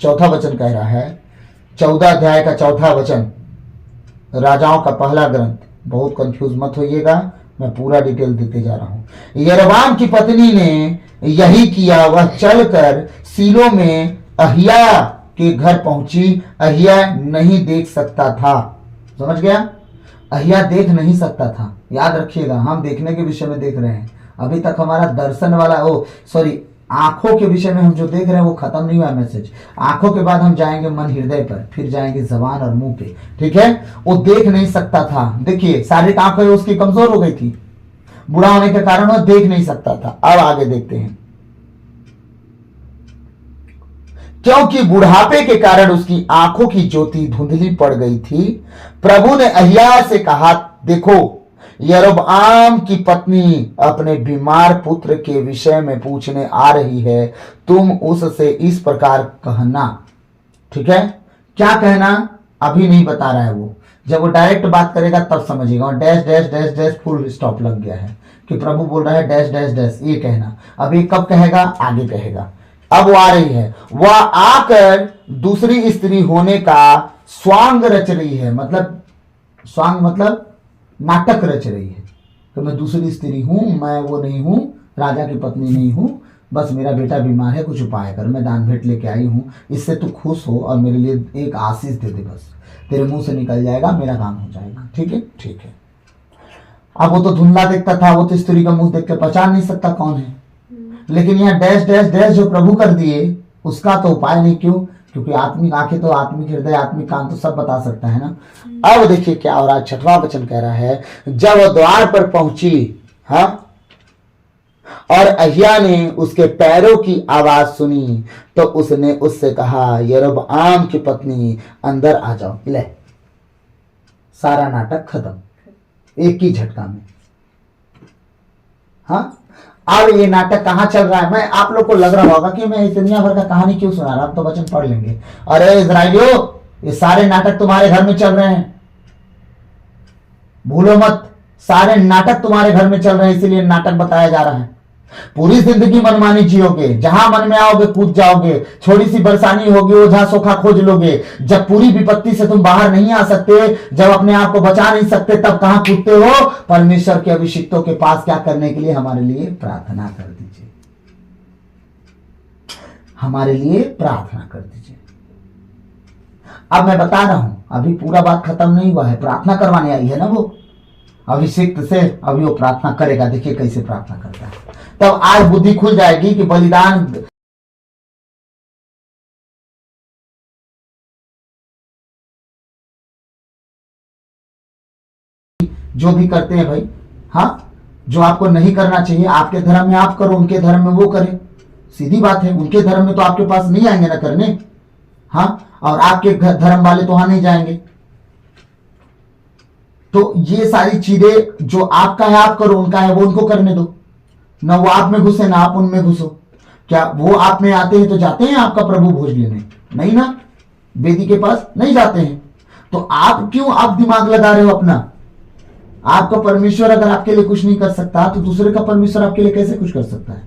चौथा वचन कह रहा है, 14 अध्याय का चौथा वचन, राजाओं का पहला ग्रंथ। बहुत कंफ्यूज मत होइएगा, मैं पूरा डिटेल देते जा रहा हूं। यरोबाम की पत्नी ने यही किया, वह चलकर सीलो में अहिया के घर पहुंची। अहिया नहीं देख सकता था, समझ गया? अहिया देख नहीं सकता था। याद रखिएगा, हम देखने के विषय में देख रहे हैं, अभी तक हमारा दर्शन वाला आंखों के विषय में हम जो देख रहे हैं वो खत्म नहीं हुआ मैसेज। आंखों के बाद हम जाएंगे मन हृदय पर, फिर जाएंगे जबान और मुंह पे। ठीक है, वो देख नहीं सकता था। देखिए, शारीरिक आंखें उसकी कमजोर हो गई थी, बूढ़ा होने के कारण वो देख नहीं सकता था। अब आगे देखते हैं, क्योंकि बुढ़ापे के कारण उसकी आंखों की ज्योति धुंधली पड़ गई थी। प्रभु ने अहिया से कहा, देखो, यरोबाम की पत्नी अपने बीमार पुत्र के विषय में पूछने आ रही है, तुम उससे इस प्रकार कहना। ठीक है, क्या कहना अभी नहीं बता रहा है वो, जब वो डायरेक्ट बात करेगा तब समझिएगा। और dash dash dash dash full stop लग गया है कि प्रभु बोल रहा है डैश डैश डैश, ये कहना। अभी कब कहेगा? आगे कहेगा। अब वो आ रही है, वह आकर दूसरी स्त्री होने का स्वांग रच रही है। मतलब स्वांग मतलब नाटक रच रही है तो मैं दूसरी स्त्री हूं, मैं वो नहीं हूं, राजा की पत्नी नहीं हूं, बस मेरा बेटा बीमार है, कुछ उपाय कर, मैं दान भेंट लेके आई हूं, इससे तू खुश हो और मेरे लिए एक आशीष दे दे, बस तेरे मुंह से निकल जाएगा, मेरा काम हो जाएगा। ठीक है, ठीक है। अब वो तो धुंधला देखता था, वो तो स्त्री का मुंह देख के पहचान नहीं सकता कौन है, लेकिन यहाँ डैश डैश डैश जो प्रभु कर दिए उसका तो उपाय नहीं। क्यों? क्योंकि आत्मिक आंखें तो, आत्मिक हृदय, आत्मिक कान तो सब बता सकता है ना। अब देखिए क्या हो रहा है, 6वां वचन कह रहा है, जब वह द्वार पर पहुंची, हाँ, और अहिया ने उसके पैरों की आवाज सुनी तो उसने उससे कहा, यरोबाम की पत्नी अंदर आ जाओ। ले, सारा नाटक खत्म एक ही झटका में। हाँ, अब ये नाटक कहाँ चल रहा है? मैं आप लोग को लग रहा होगा कि मैं दुनिया भर का कहानी क्यों सुना रहा हूं, तो वचन पढ़ लेंगे। अरे इजराइलियों, ये सारे नाटक तुम्हारे घर में चल रहे हैं, भूलो मत, सारे नाटक तुम्हारे घर में चल रहे हैं, इसीलिए नाटक बताया जा रहा है। पूरी जिंदगी मनमानी जियोगे, जहां मन में आओगे कूद जाओगे, थोड़ी सी परेशानी होगी वो जहां सोखा खोज लोगे। जब पूरी विपत्ति से तुम बाहर नहीं आ सकते, जब अपने आप को बचा नहीं सकते, तब कहां कूदते हो? परमेश्वर के अभिषिक्तों के पास। क्या करने के लिए? हमारे लिए प्रार्थना कर दीजिए, हमारे लिए प्रार्थना कर दीजिए। अब मैं बता रहा हूं, अभी पूरा बात खत्म नहीं हुआ है, प्रार्थना करवाने आई है ना वो अभिषिक्त से, अभी वो प्रार्थना करेगा। देखिए कैसे प्रार्थना करता है, तब आज बुद्धि खुल जाएगी कि बलिदान जो भी करते हैं भाई, हाँ, जो आपको नहीं करना चाहिए आपके धर्म में आप करो, उनके धर्म में वो करें। सीधी बात है, उनके धर्म में तो आपके पास नहीं आएंगे ना करने, हाँ, और आपके धर्म वाले तो वहां नहीं जाएंगे। तो ये सारी चीजें जो आपका है आप करो, उनका है वो उनको करने दो, ना वो आप में घुसे ना आप उनमें घुसो। क्या वो आप में आते हैं तो जाते हैं आपका प्रभु भोज लेने? नहीं ना, वेदी के पास नहीं जाते हैं। तो आप क्यों आप दिमाग लगा रहे हो अपना? आपका परमेश्वर अगर आपके लिए कुछ नहीं कर सकता तो दूसरे का परमेश्वर आपके लिए कैसे कुछ कर सकता है?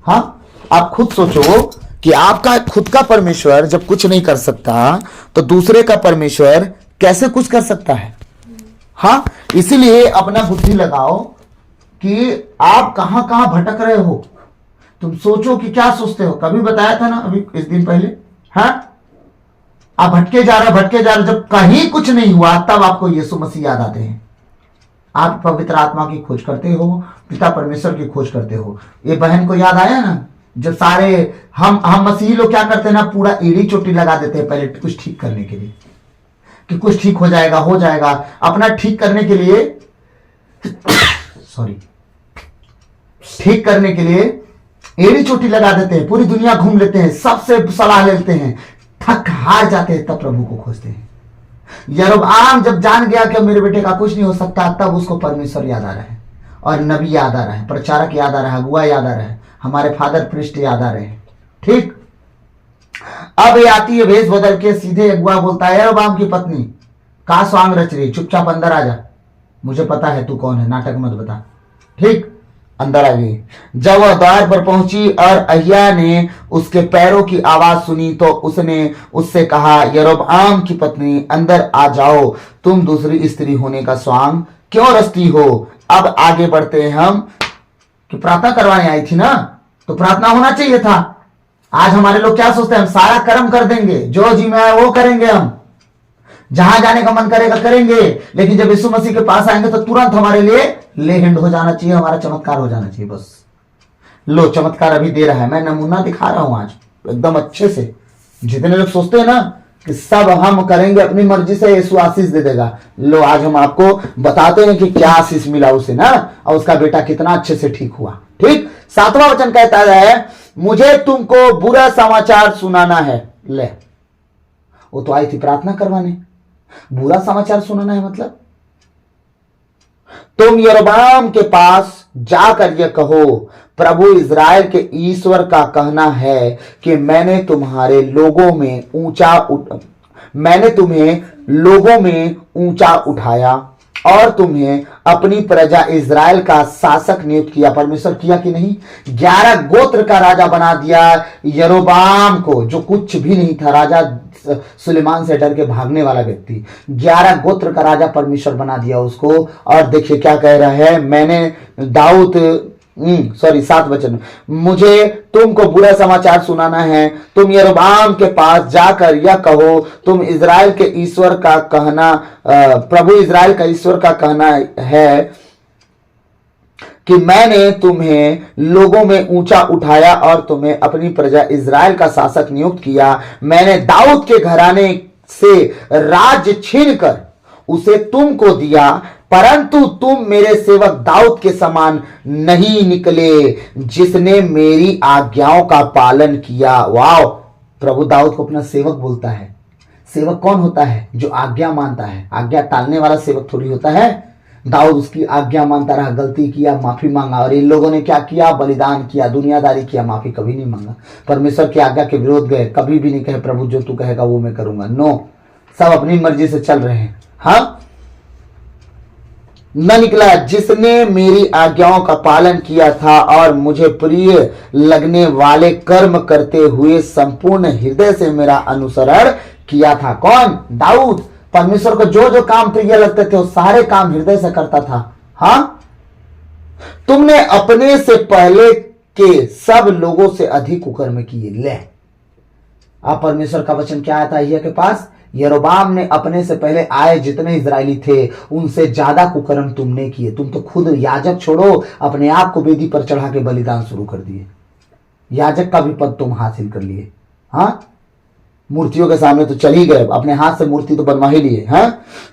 हाँ, आप खुद सोचो कि आपका खुद का परमेश्वर जब कुछ नहीं कर सकता तो दूसरे का परमेश्वर कैसे कुछ कर सकता है? हाँ, इसीलिए अपना बुद्धि लगाओ कि आप कहां कहां भटक रहे हो। तुम सोचो कि क्या सोचते हो। कभी बताया था ना अभी इस दिन पहले, हाँ, आप भटके जा रहे, जब कहीं कुछ नहीं हुआ तब आपको यीशु मसीह याद आते हैं। आप पवित्र आत्मा की खोज करते हो, पिता परमेश्वर की खोज करते हो। ये बहन को याद आया ना, जब सारे हम मसीही लोग क्या करते हैं ना, पूरा एड़ी चोटी लगा देते हैं पहले कुछ ठीक करने के लिए, कि कुछ ठीक हो जाएगा। अपना ठीक करने के लिए ठीक करने के लिए एड़ी चोटी लगा देते हैं, पूरी दुनिया घूम लेते हैं, सबसे सलाह लेते हैं, थक हार जाते हैं, तब प्रभु को खोजते हैं। यरोबाम जब जान गया कि मेरे बेटे का कुछ नहीं हो सकता, तब उसको परमेश्वर याद आ रहा है, और नबी याद आ रहा है, प्रचारक याद आ रहा है, अगुआ याद आ रहा है, हमारे फादर प्रीस्ट याद आ रहे हैं। ठीक, अब ये आती है भेष बदल के, सीधे अगुआ बोलता है, यरोबाम की पत्नी का स्वांग रच रही, चुपचाप अंदर आ जा, मुझे पता है तू कौन है, नाटक मत बता। ठीक, अंदर आ गई। जब वह द्वार पर पहुंची और अहिया ने उसके पैरों की आवाज सुनी, तो उसने उससे कहा, यरोबाम की पत्नी, अंदर आ जाओ, तुम दूसरी स्त्री होने का स्वांग क्यों रचती हो। अब आगे बढ़ते हैं हम, कि प्रार्थना करवाने आई थी ना, तो प्रार्थना होना चाहिए था। आज हमारे लोग क्या सोचते हैं, हम सारा कर्म कर देंगे, जो जी में वो करेंगे, हम जहां जाने का मन करेगा करेंगे, लेकिन जब यीशु मसीह के पास आएंगे तो तुरंत हमारे लिए ले हैंड हो जाना चाहिए, हमारा चमत्कार हो जाना चाहिए। बस लो, चमत्कार अभी दे रहा है, मैं नमूना दिखा रहा हूं आज एकदम अच्छे से। जितने लोग सोचते हैं ना कि सब हम करेंगे अपनी मर्जी से, यीशु आशीष दे देगा, लो आज हम आपको बताते हैं कि क्या आशीष मिला उसे ना, और उसका बेटा कितना अच्छे से ठीक हुआ। ठीक, 7वां वचन कहता है, मुझे तुमको बुरा समाचार सुनाना है। ले, वो तो आई थी प्रार्थना करवाने, बुरा समाचार सुनाना है मतलब, तुम यरोबाम के पास जाकर यह कहो, प्रभु इज़राइल के ईश्वर का कहना है कि मैंने तुम्हें लोगों में ऊंचा उठाया और तुम्हें अपनी प्रजा इज़राइल का शासक नियुक्त किया। परमेश्वर किया कि नहीं? 11 गोत्र का राजा बना दिया यरोबाम को, जो कुछ भी नहीं था, राजा सुलेमान से डर के भागने वाला व्यक्ति। 11 गोत्र का राजा परमेश्वर बना दिया उसको। और देखिए क्या कह रहा है, मैंने दाऊद 7 वचन, मुझे तुमको बुरा समाचार सुनाना है, तुम यरोबाम के पास जाकर यह कहो, तुम इज़राइल के ईश्वर का कहना, प्रभु इज़राइल का ईश्वर का कहना है कि मैंने तुम्हें लोगों में ऊंचा उठाया और तुम्हें अपनी प्रजा इज़राइल का शासक नियुक्त किया। मैंने दाऊद के घराने से राज्य छीनकर उसे तुमको दिया, परंतु तुम मेरे सेवक दाऊद के समान नहीं निकले, जिसने मेरी आज्ञाओं का पालन किया। वाह, प्रभु दाऊद को अपना सेवक बोलता है। सेवक कौन होता है? जो आज्ञा मानता है। आज्ञा टालने वाला सेवक थोड़ी होता है। दाऊद उसकी आज्ञा मानता रहा, गलती किया, माफी मांगा, और इन लोगों ने क्या किया? बलिदान किया, दुनियादारी किया, माफी कभी नहीं मांगा। परमेश्वर की आज्ञा के विरोध गए, कभी भी नहीं कहे प्रभु जो तू कहेगा वो मैं करूंगा। नो, सब अपनी मर्जी से चल रहे हैं। हाँ, न निकला, जिसने मेरी आज्ञाओं का पालन किया था और मुझे प्रिय लगने वाले कर्म करते हुए संपूर्ण हृदय से मेरा अनुसरण किया था। कौन? दाऊद। परमेश्वर को जो जो काम प्रिय लगते थे वो सारे काम हृदय से करता था। हाँ, तुमने अपने से पहले के सब लोगों से अधिक कुकर्म किए। ले, अब परमेश्वर का वचन क्या आता है के पास? यरोबाम ने अपने से पहले आए जितने इजरायली थे उनसे ज्यादा कुकर्म तुमने किए। तुम तो खुद याजक छोड़ो, अपने आप को वेदी पर चढ़ा के बलिदान शुरू कर दिए। याजक का भी पद तुम हासिल कर लिए। हाँ, मूर्तियों के सामने तो चल ही गए, अपने हाथ से मूर्ति तो बनवा ही लिए। हाँ,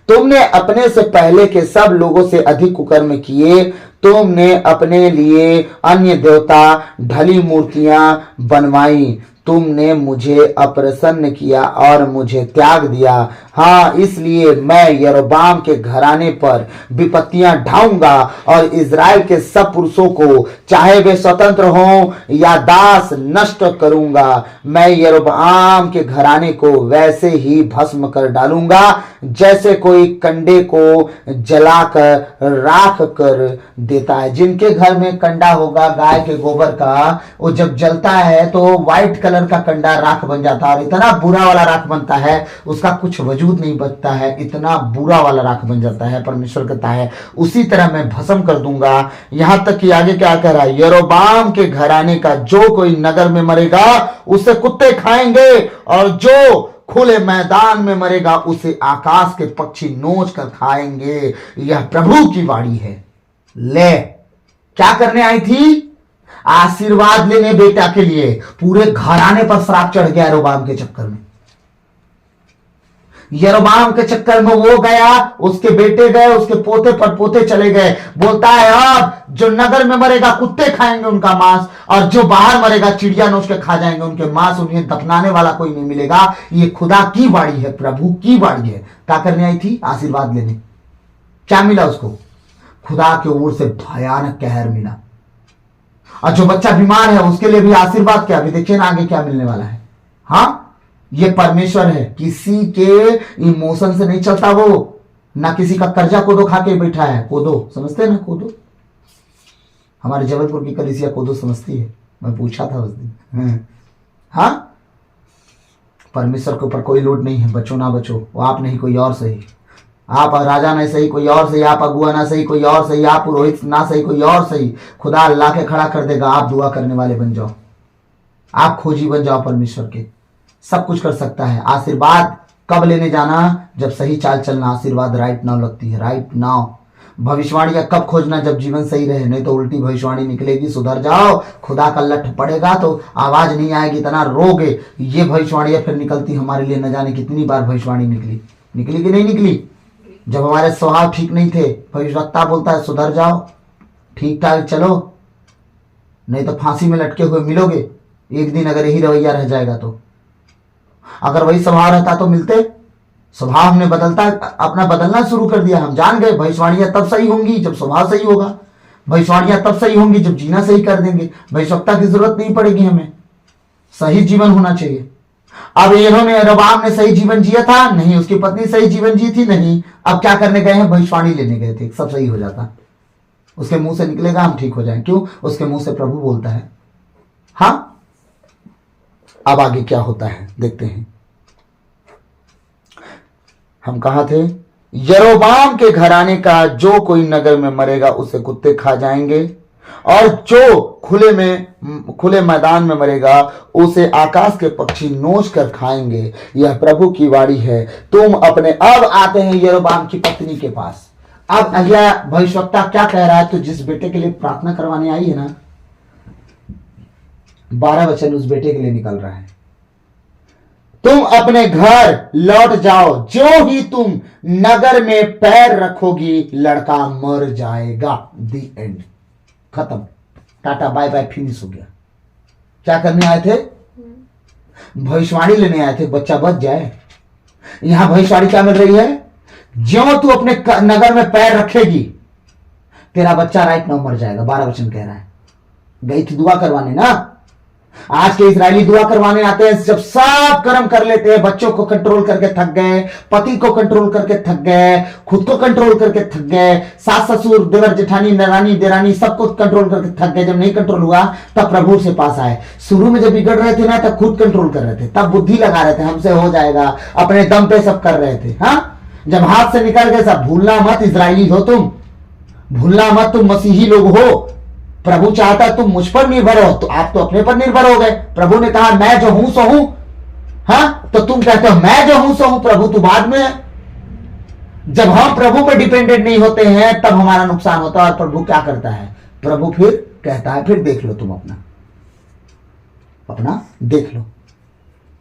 तुमने अपने से पहले के सब लोगों से अधिक कुकर्म किए। तुमने अपने लिए अन्य देवता ढली मूर्तियां बनवाई। तुमने मुझे अप्रसन्न किया और मुझे त्याग दिया। हाँ, इसलिए मैं यरोबाम के घराने पर विपत्तियां ढाऊंगा और इज़राइल के सब पुरुषों को, चाहे वे स्वतंत्र हों या दास, नष्ट करूंगा। मैं यरोबाम के घराने को वैसे ही भस्म कर डालूंगा जैसे कोई कंडे को जलाकर राख कर देता है। जिनके घर में कंडा होगा गाय के गोबर का, वो जब जलता है तो व्हाइट कलर का कंडा राख बन जाता है, और इतना बुरा वाला राख बनता है उसका कुछ वजूद नहीं बचता है, इतना बुरा वाला राख बन जाता है। परमेश्वर कहता है उसी तरह मैं भस्म कर दूंगा। यहां तक कि आगे क्या कह रहा है? यरोबाम के घराने का जो कोई नगर में मरेगा उसे कुत्ते खाएंगे, और जो खुले मैदान में मरेगा उसे आकाश के पक्षी नोच कर खाएंगे, यह प्रभु की वाणी है। ले, क्या करने आई थी? आशीर्वाद लेने बेटा के लिए। पूरे घराने पर श्राप चढ़ गया यरोबाम के चक्कर में। यरोबाम के चक्कर में वो गया, उसके बेटे गए, उसके पोते पर पोते चले गए। बोलता है अब जो नगर में मरेगा कुत्ते खाएंगे उनका मांस, और जो बाहर मरेगा चिड़िया नोच के खा जाएंगे उनके मांस, उन्हें दफनाने वाला कोई नहीं मिलेगा। ये खुदा की वाणी है, प्रभु की वाणी है। क्या करने आई थी? आशीर्वाद लेने। क्या मिला उसको? खुदा की ओर से भयानक कहर मिला। और जो बच्चा बीमार है उसके लिए भी आशीर्वाद। क्या? अभी देखिए ना आगे क्या मिलने वाला है। हाँ, ये परमेश्वर है, किसी के इमोशन से नहीं चलता वो, ना किसी का कर्जा कोदो खा के बैठा है। कोदो समझते हैं ना? कोदो हमारे जबलपुर की कलीसिया कोदो समझती है, मैं पूछा था उस दिन। हाँ, परमेश्वर के ऊपर कोई लोड नहीं है। बचो ना बचो, वो आप नहीं कोई और सही, आप राजा नहीं सही कोई और सही, आप अगुआ ना सही कोई और सही, आप पुरोहित ना सही कोई और सही, खुदा अल्लाह के खड़ा कर देगा। आप दुआ करने वाले बन जाओ, आप खोजी बन जाओ परमेश्वर के। सब कुछ कर सकता है। आशीर्वाद कब लेने जाना? जब सही चाल चलना। आशीर्वाद राइट नाउ लगती है, राइट नाउ। भविष्यवाणियां कब खोजना? जब जीवन सही रहे, नहीं तो उल्टी भविष्यवाणी निकलेगी। सुधर जाओ, खुदा का लठ पड़ेगा तो आवाज नहीं आएगी, इतना रोगे। ये भविष्यवाणियां फिर निकलती हमारे लिए, न जाने कितनी बार भविष्यवाणी निकली कि नहीं निकली। जब हमारे स्वभाव ठीक नहीं थे, भविष्यवक्ता बोलता है सुधर जाओ, ठीक ठाक चलो, नहीं तो फांसी में लटके हुए मिलोगे एक दिन, अगर यही रवैया रह जाएगा तो। अगर वही स्वभाव रहता तो मिलते। स्वभाव हमने अपना बदलना शुरू कर दिया। हम जान गए भविष्यवाणियां तब सही होंगी जब स्वभाव सही होगा, भविष्यवाणियां तब सही होंगी जब जीना सही कर देंगे। भविष्यवक्ता की जरूरत नहीं पड़ेगी, हमें सही जीवन होना चाहिए। अब इन्होंने, यरोबाम ने सही जीवन जिया था? नहीं। उसकी पत्नी सही जीवन जी थी? नहीं। अब क्या करने गए हैं? भविष्यवाणी लेने गए थे। सब सही हो जाता, उसके मुंह से निकलेगा हम ठीक हो जाएं। क्यों? उसके मुंह से प्रभु बोलता है। हाँ, अब आगे क्या होता है देखते हैं। हम कहां थे? यरोबाम के घराने का जो कोई नगर में मरेगा उसे कुत्ते खा जाएंगे, और जो खुले मैदान में मरेगा उसे आकाश के पक्षी नोच कर खाएंगे, यह प्रभु की वाणी है। तुम अपने, अब आते हैं यरोबाम की पत्नी के पास। अब अगला भविष्यवक्ता क्या कह रहा है? तो जिस बेटे के लिए प्रार्थना करवाने आई है ना, 12 वचन उस बेटे के लिए निकल रहा है। तुम अपने घर लौट जाओ, जो ही तुम नगर में पैर रखोगी लड़का मर जाएगा। दी एंड, खत्म, टाटा बाय बाय, फिनिश हो गया। क्या करने आए थे? भविष्यवाणी लेने आए थे, बच्चा बच जाए। यहां भविष्यवाणी क्या मिल रही है? ज्यों तू अपने नगर में पैर रखेगी तेरा बच्चा राइट नाउ मर जाएगा। 12 वचन कह रहा है। गई थी दुआ करवाने ना। आज के इजरायली दुआ करवाने आते हैं, जब सब कर्म कर लेते हैं, बच्चों को कंट्रोल करके थक गए, पति को कंट्रोल करके थक गए, खुद को कंट्रोल करके थक गए, सास ससुर देवर जेठानी नरानी देरानी सबको कंट्रोल करके थक गए। जब नहीं कंट्रोल हुआ तब प्रभु से पास आए। शुरू में जब बिगड़ रहे थे ना, तब खुद कंट्रोल कर रहे थे, तब बुद्धि लगा रहे थे हमसे हो जाएगा, अपने दम पे सब कर रहे थे। हाँ, जब हाथ से निकल गए सब, भूलना मत इजरायली हो तुम, भूलना मत तुम मसीही लोग हो। प्रभु चाहता तुम मुझ पर निर्भर हो, तो आप तो अपने पर निर्भर हो गए। प्रभु ने कहा मैं जो हूं सो हूं। हाँ, तो तुम कहते हो मैं जो हूं सो हूं, प्रभु तो बाद में है। जब हम प्रभु पर डिपेंडेंट नहीं होते हैं तब हमारा नुकसान होता है। और प्रभु क्या करता है? प्रभु फिर कहता है फिर देख लो, तुम अपना देख लो।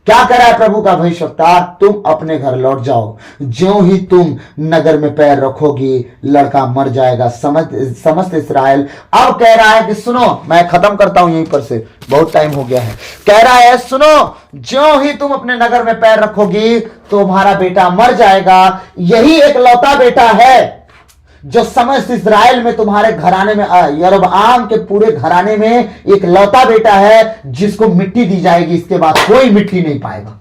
क्या करा है प्रभु का भविष्यवक्ता? तुम अपने घर लौट जाओ, ज्यों ही तुम नगर में पैर रखोगी लड़का मर जाएगा। समस्त इस्राएल अब कह रहा है कि सुनो, मैं खत्म करता हूं यहीं पर से, बहुत टाइम हो गया है। कह रहा है सुनो, ज्यों ही तुम अपने नगर में पैर रखोगी तुम्हारा बेटा मर जाएगा। यही एक लौता बेटा है जो समस्त इस्राएल में, तुम्हारे घराने में, यरोबाम के पूरे घराने में एक लौता बेटा है जिसको मिट्टी दी जाएगी। इसके बाद कोई मिट्टी नहीं पाएगा।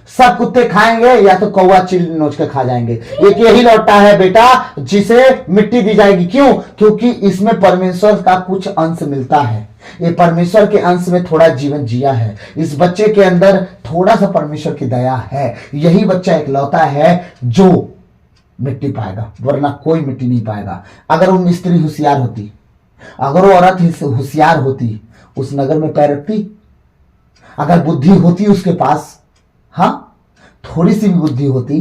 सब कुत्ते खाएंगे या तो कौवा चिल नोच के खा जाएंगे। एक यही लौटा है बेटा जिसे मिट्टी दी जाएगी। क्यों? क्योंकि इसमें परमेश्वर का कुछ अंश मिलता है। ये परमेश्वर के अंश में थोड़ा जीवन जिया है। इस बच्चे के अंदर थोड़ा सा परमेश्वर की दया है। यही बच्चा एक लौता है जो मिट्टी पाएगा, वरना कोई मिट्टी नहीं पाएगा। अगर वो स्त्री होशियार होती, अगर वो औरत होशियार होती, उस नगर में पैर रखती। अगर बुद्धि होती उसके पास, हाँ, थोड़ी सी भी बुद्धि होती।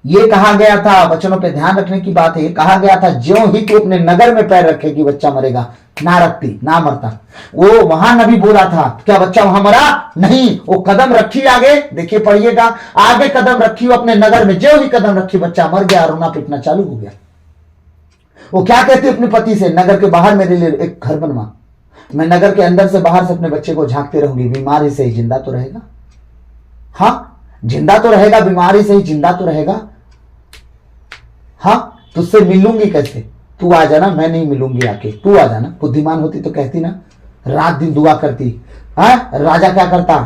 ये कहा गया था, वचनों पे ध्यान रखने की बात है, ये कहा गया था ज्यों ही तू अपने नगर में पैर रखेगी बच्चा मरेगा, ना रखती ना मरता। वो वहां नबी बोला था, क्या बच्चा वहां मरा? नहीं। वो कदम रखी आगे, देखिए पढ़िएगा, आगे कदम रखी वो अपने नगर में, ज्यों ही कदम रखी बच्चा मर गया, रोना पीटना चालू हो गया। वो क्या कहती अपने पति से, नगर के बाहर मेरे लिए एक घर बनवा, मैं नगर के अंदर से बाहर से अपने बच्चे को झांकते रहूंगी, बीमारी से ही जिंदा तो रहेगा। हाँ जिंदा तो रहेगा, बीमारी से ही जिंदा तो रहेगा। हाँ तुझसे मिलूंगी कैसे? तू आ जाना, मैं नहीं मिलूंगी, आके तू आ जाना। बुद्धिमान होती तो कहती ना, रात दिन दुआ करती। हाँ राजा क्या करता,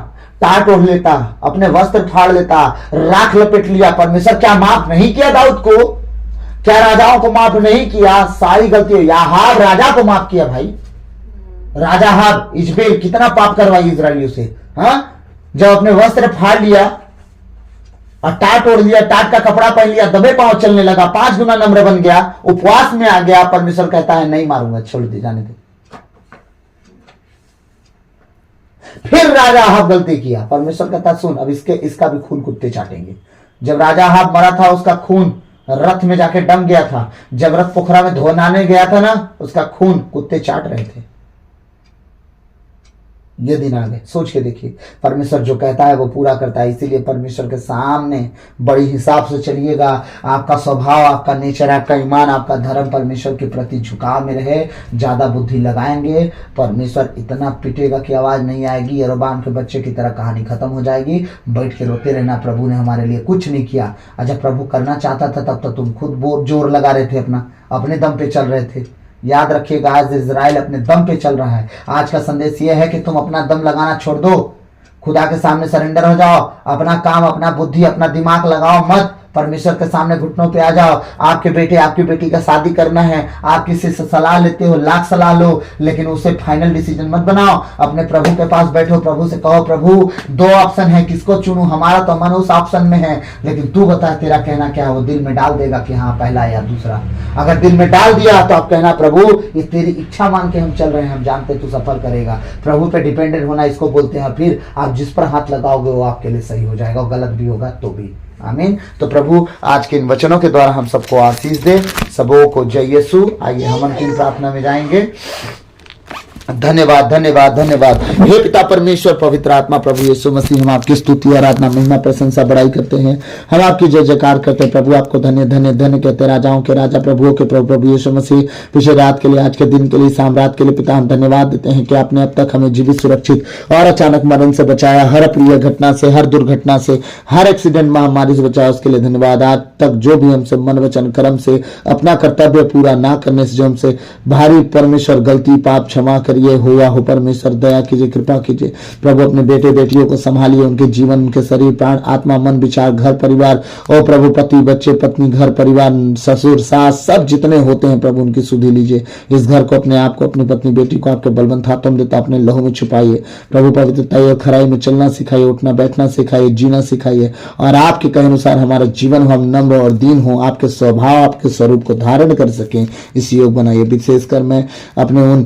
टाट ओढ़ लेता, अपने वस्त्र फाड़ लेता, राख लपेट लिया। परमेश्वर क्या माफ नहीं किया दाऊद को? क्या राजाओं को माफ नहीं किया? सारी गलती याहाब राजा को माफ किया भाई। राजा हाब इजबेल कितना पाप करवाई इजरायलियों से। हाँ जब अपने वस्त्र फाड़ लिया और टाट ओढ़ लिया, टाट का कपड़ा पहन लिया, दबे पांव चलने लगा, 5 गुना नम्र बन गया, उपवास में आ गया, परमेश्वर कहता है नहीं मारूंगा, छोड़ दे, जाने दे। फिर राजा हाब गलती किया, परमेश्वर कहता सुन अब इसका भी खून कुत्ते चाटेंगे। जब राजा हाब मरा था, उसका खून रथ में जाके डम गया था। जब रथ पोखरा में धोनाने गया था ना, उसका खून कुत्ते चाट रहे थे। ये दिन आ गए, सोच के देखिए, परमेश्वर जो कहता है वो पूरा करता है। इसीलिए परमेश्वर के सामने बड़ी हिसाब से चलिएगा। आपका स्वभाव, आपका नेचर, आपका ईमान, आपका धर्म परमेश्वर के प्रति झुकाव में रहे। ज्यादा बुद्धि लगाएंगे, परमेश्वर इतना पिटेगा कि आवाज नहीं आएगी। यरोबाम के बच्चे की तरह कहानी खत्म हो जाएगी। बैठ के रोते रहना, प्रभु ने हमारे लिए कुछ नहीं किया। जब प्रभु करना चाहता था तब तो तुम खुद जोर लगा रहे थे, अपने दम पे चल रहे थे। याद रखिएगा, आज इजराइल अपने दम पे चल रहा है। आज का संदेश यह है कि तुम अपना दम लगाना छोड़ दो, खुदा के सामने सरेंडर हो जाओ, अपना काम, अपना बुद्धि, अपना दिमाग लगाओ मत, परमेश्वर के सामने घुटनों पे आ जाओ। आपके बेटे आपकी बेटी का शादी करना है, आप किसी से सलाह लेते हो, लाख सलाह लो, लेकिन उसे फाइनल डिसीजन मत बनाओ। अपने प्रभु के पास बैठो, प्रभु से कहो प्रभु 2 ऑप्शन है, किसको चुनूं? हमारा तो मन उस ऑप्शन में है, लेकिन तू बता तेरा कहना क्या है। वो दिल में डाल देगा कि हाँ पहला या दूसरा। अगर दिल में डाल दिया तो आप कहना प्रभु ये तेरी इच्छा मान के हम चल रहे हैं, हम जानते तू सफल करेगा। प्रभु पे डिपेंडेंट होना इसको बोलते हैं। फिर आप जिस पर हाथ लगाओगे वो आपके लिए सही हो जाएगा, गलत भी होगा तो भी। आमीन। तो प्रभु आज के इन वचनों के द्वारा हम सबको आशीष दे। सबों को जय यीशु। आइए हम अंतिम प्रार्थना में जाएंगे। धन्यवाद धन्यवाद धन्यवाद। हे पिता परमेश्वर पवित्र आत्मा प्रभु यीशु मसीह, हम आपकी स्तुति आराधना महिमा प्रशंसा बड़ाई करते हैं, हम आपकी जय जयकार करते हैं प्रभु। आपको धन्य धन्य धन्य कहते हैं, राजाओं के राजा प्रभुओं के प्रभु प्रभु यीशु मसीह। पिछले रात के लिए, आज के दिन के लिए, शाम रात के लिए पिता हम धन्यवाद देते हैं कि आपने अब तक हमें जीवित, सुरक्षित और अचानक मरण से बचाया। हर अप्रिय घटना से, हर दुर्घटना से, हर एक्सीडेंट महामारी से बचाया, उसके लिए धन्यवाद। आज तक जो भी हमसे मन वचन कर्म से अपना कर्तव्य पूरा ना करने से जो हमसे भारी परमेश्वर गलती पाप क्षमा करिए हुआ हो, परमेश्वर दया कीजिए, कृपा कीजिए प्रभु। अपने बेटे बेटियों को संभालिए, उनके जीवन, उनके शरीर, प्राण, आत्मा, मन, विचार, घर परिवार और प्रभु पति, बच्चे, पत्नी, घर परिवार, ससुर, सास, सब जितने होते हैं प्रभु उनकी सुधि लीजिए। इस घर को, अपने आप को, अपनी पत्नी बेटी को आपके बलवंत हाथों में देता अपने लहू में छुपाइए प्रभु। पवित्रता और खराई में चलना सिखाइए, उठना बैठना सिखाइए, जीना सिखाइए, और आपके कहे अनुसार हमारा जीवन हम नम्र और दीन हो, आपके स्वभाव, आपके स्वरूप को धारण कर सकें, इस योग बनाइए। विशेषकर मैं अपने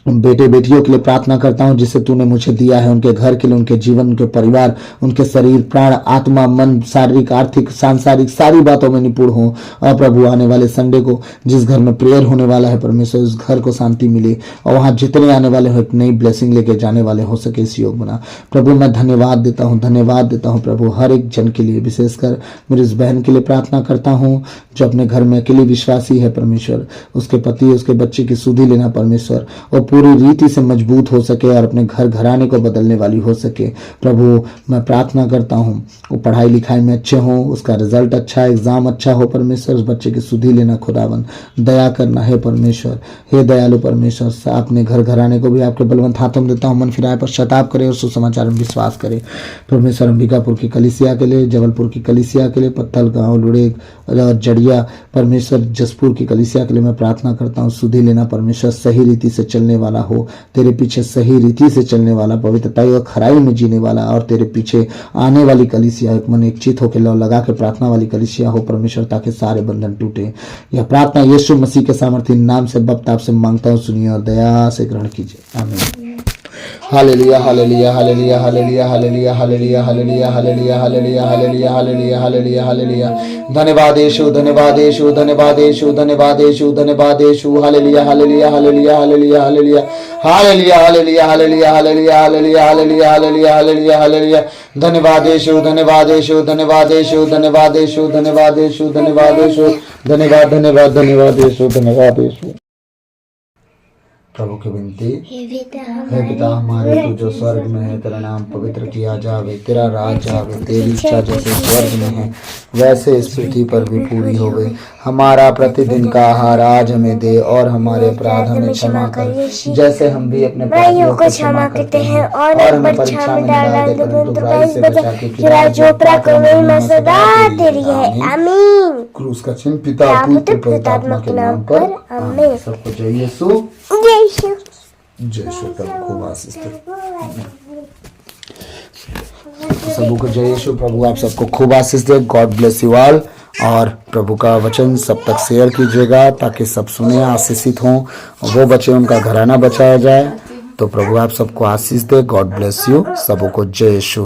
उन बेटे बेटियों के लिए प्रार्थना करता हूं जिसे तूने मुझे दिया है, उनके घर के लिए, उनके जीवन, उनके परिवार, उनके शरीर, प्राण, आत्मा, मन, शारीरिक, आर्थिक, सांसारिक सारी बातों में निपुण हो। और प्रभु आने वाले संडे को जिस घर में प्रेयर होने वाला है परमेश्वर, उस घर को शांति मिले और वहां जितने आने वाले हो एक नई ब्लेसिंग लेके जाने वाले हो सके, इस योग बना प्रभु। मैं धन्यवाद देता हूँ, धन्यवाद देता हूँ प्रभु हर एक जन के लिए। विशेषकर मेरी इस बहन के लिए प्रार्थना करता हूँ जो अपने घर में अकेली विश्वासी है परमेश्वर, उसके पति, उसके बच्चे की सुधि लेना परमेश्वर, और पूरी रीति से मजबूत हो सके और अपने घर घराने को बदलने वाली हो सके प्रभु। मैं प्रार्थना करता हूँ वो पढ़ाई लिखाई में अच्छे हो, उसका रिजल्ट अच्छा, एग्जाम अच्छा हो परमेश्वर। उस बच्चे की सुधि लेना खुदावन, दया करना है परमेश्वर। हे दयालु परमेश्वर, अपने घर घराने को भी आपके बलवंत हाथों में देता हूँ। मन फिराए पश्चाताप करे और सुसमाचार में विश्वास करे परमेश्वर। अंबिकापुर की कलिसिया के लिए, जबलपुर की कलिसिया के लिए, पत्थल गाँव, लुड़ेग और जड़िया परमेश्वर, जसपुर की कलिसिया के लिए मैं प्रार्थना करता हूँ। सुधि लेना परमेश्वर, सही रीति से चलने वाला हो, तेरे पीछे सही रीति से चलने वाला, पवित्रता और खराई में जीने वाला, और तेरे पीछे आने वाली कलिसिया एक मन एक चित होकर लौ लगा के प्रार्थना वाली कलिसिया हो परमेश्वर, ताकि सारे बंधन टूटे। यह प्रार्थना यीशु मसीह के सामर्थ्य नाम से बप्ताप से मांगता हूँ, सुनिए और दया से ग्रहण कीजिए। आमीन। हालेलुया हालेलुया हालेलुया हालेलुया हालेलुया हालेलुया हालेलुया हालेलुया हालेलुया हालेलुया हालेलुया हालेलुया हालेलुया। धन्यवाद यीशु धन्यवाद यीशु धन्यवाद यीशु धन्यवाद यीशु धन्यवाद यीशु। हालेलुया हालेलुया हालेलुया हालेलुया हालेलुया हालेलुया हालेलुया हालेलुया हालेलुया हालेलुया हालेलुया हालेलुया हालेलुया हालेलुया। धन्यवाद यीशु धन्यवाद यीशु धन्यवाद यीशु धन्यवाद यीशु धन्यवाद यीशु धन्यवाद यीशु धन्यवाद धन्यवाद धन्यवाद यीशु धन्यवाद यीशु। प्रभु की विनती हे पिता हमारे, तू जो स्वर्ग में है, तेरा नाम पवित्र किया जावे, तेरा राज आवे, तेरी इच्छा जैसे स्वर्ग में है वैसे इस पृथ्वी पर भी पूरी होवे। हमारा प्रतिदिन का आहार आज हमें दे, और हमारे अपराध हमें क्षमा कर जैसे हम भी अपने अपराधियों को क्षमा करते हैं, और हमें परीक्षा में डाला दे परंतु बुराई से बचा के खिला, जो प्रभु सदा तेरी है। आमीन। क्रूस का चिन्ह पिता पुत्र पवित्र आत्मा के नाम पर आमीन। सबको जय यीशु जय यीशु। प्रभु खूब आशीष दे सबको को जय यीशु। प्रभु आप सबको खूब आशीष दे। God bless you all. और प्रभु का वचन सब तक शेयर कीजिएगा ताकि सब सुने, आशीषित हों, वो बचे उनका घराना बचाया जाए। तो प्रभु आप सबको आशीष दे। God bless you. सबको जय यीशु।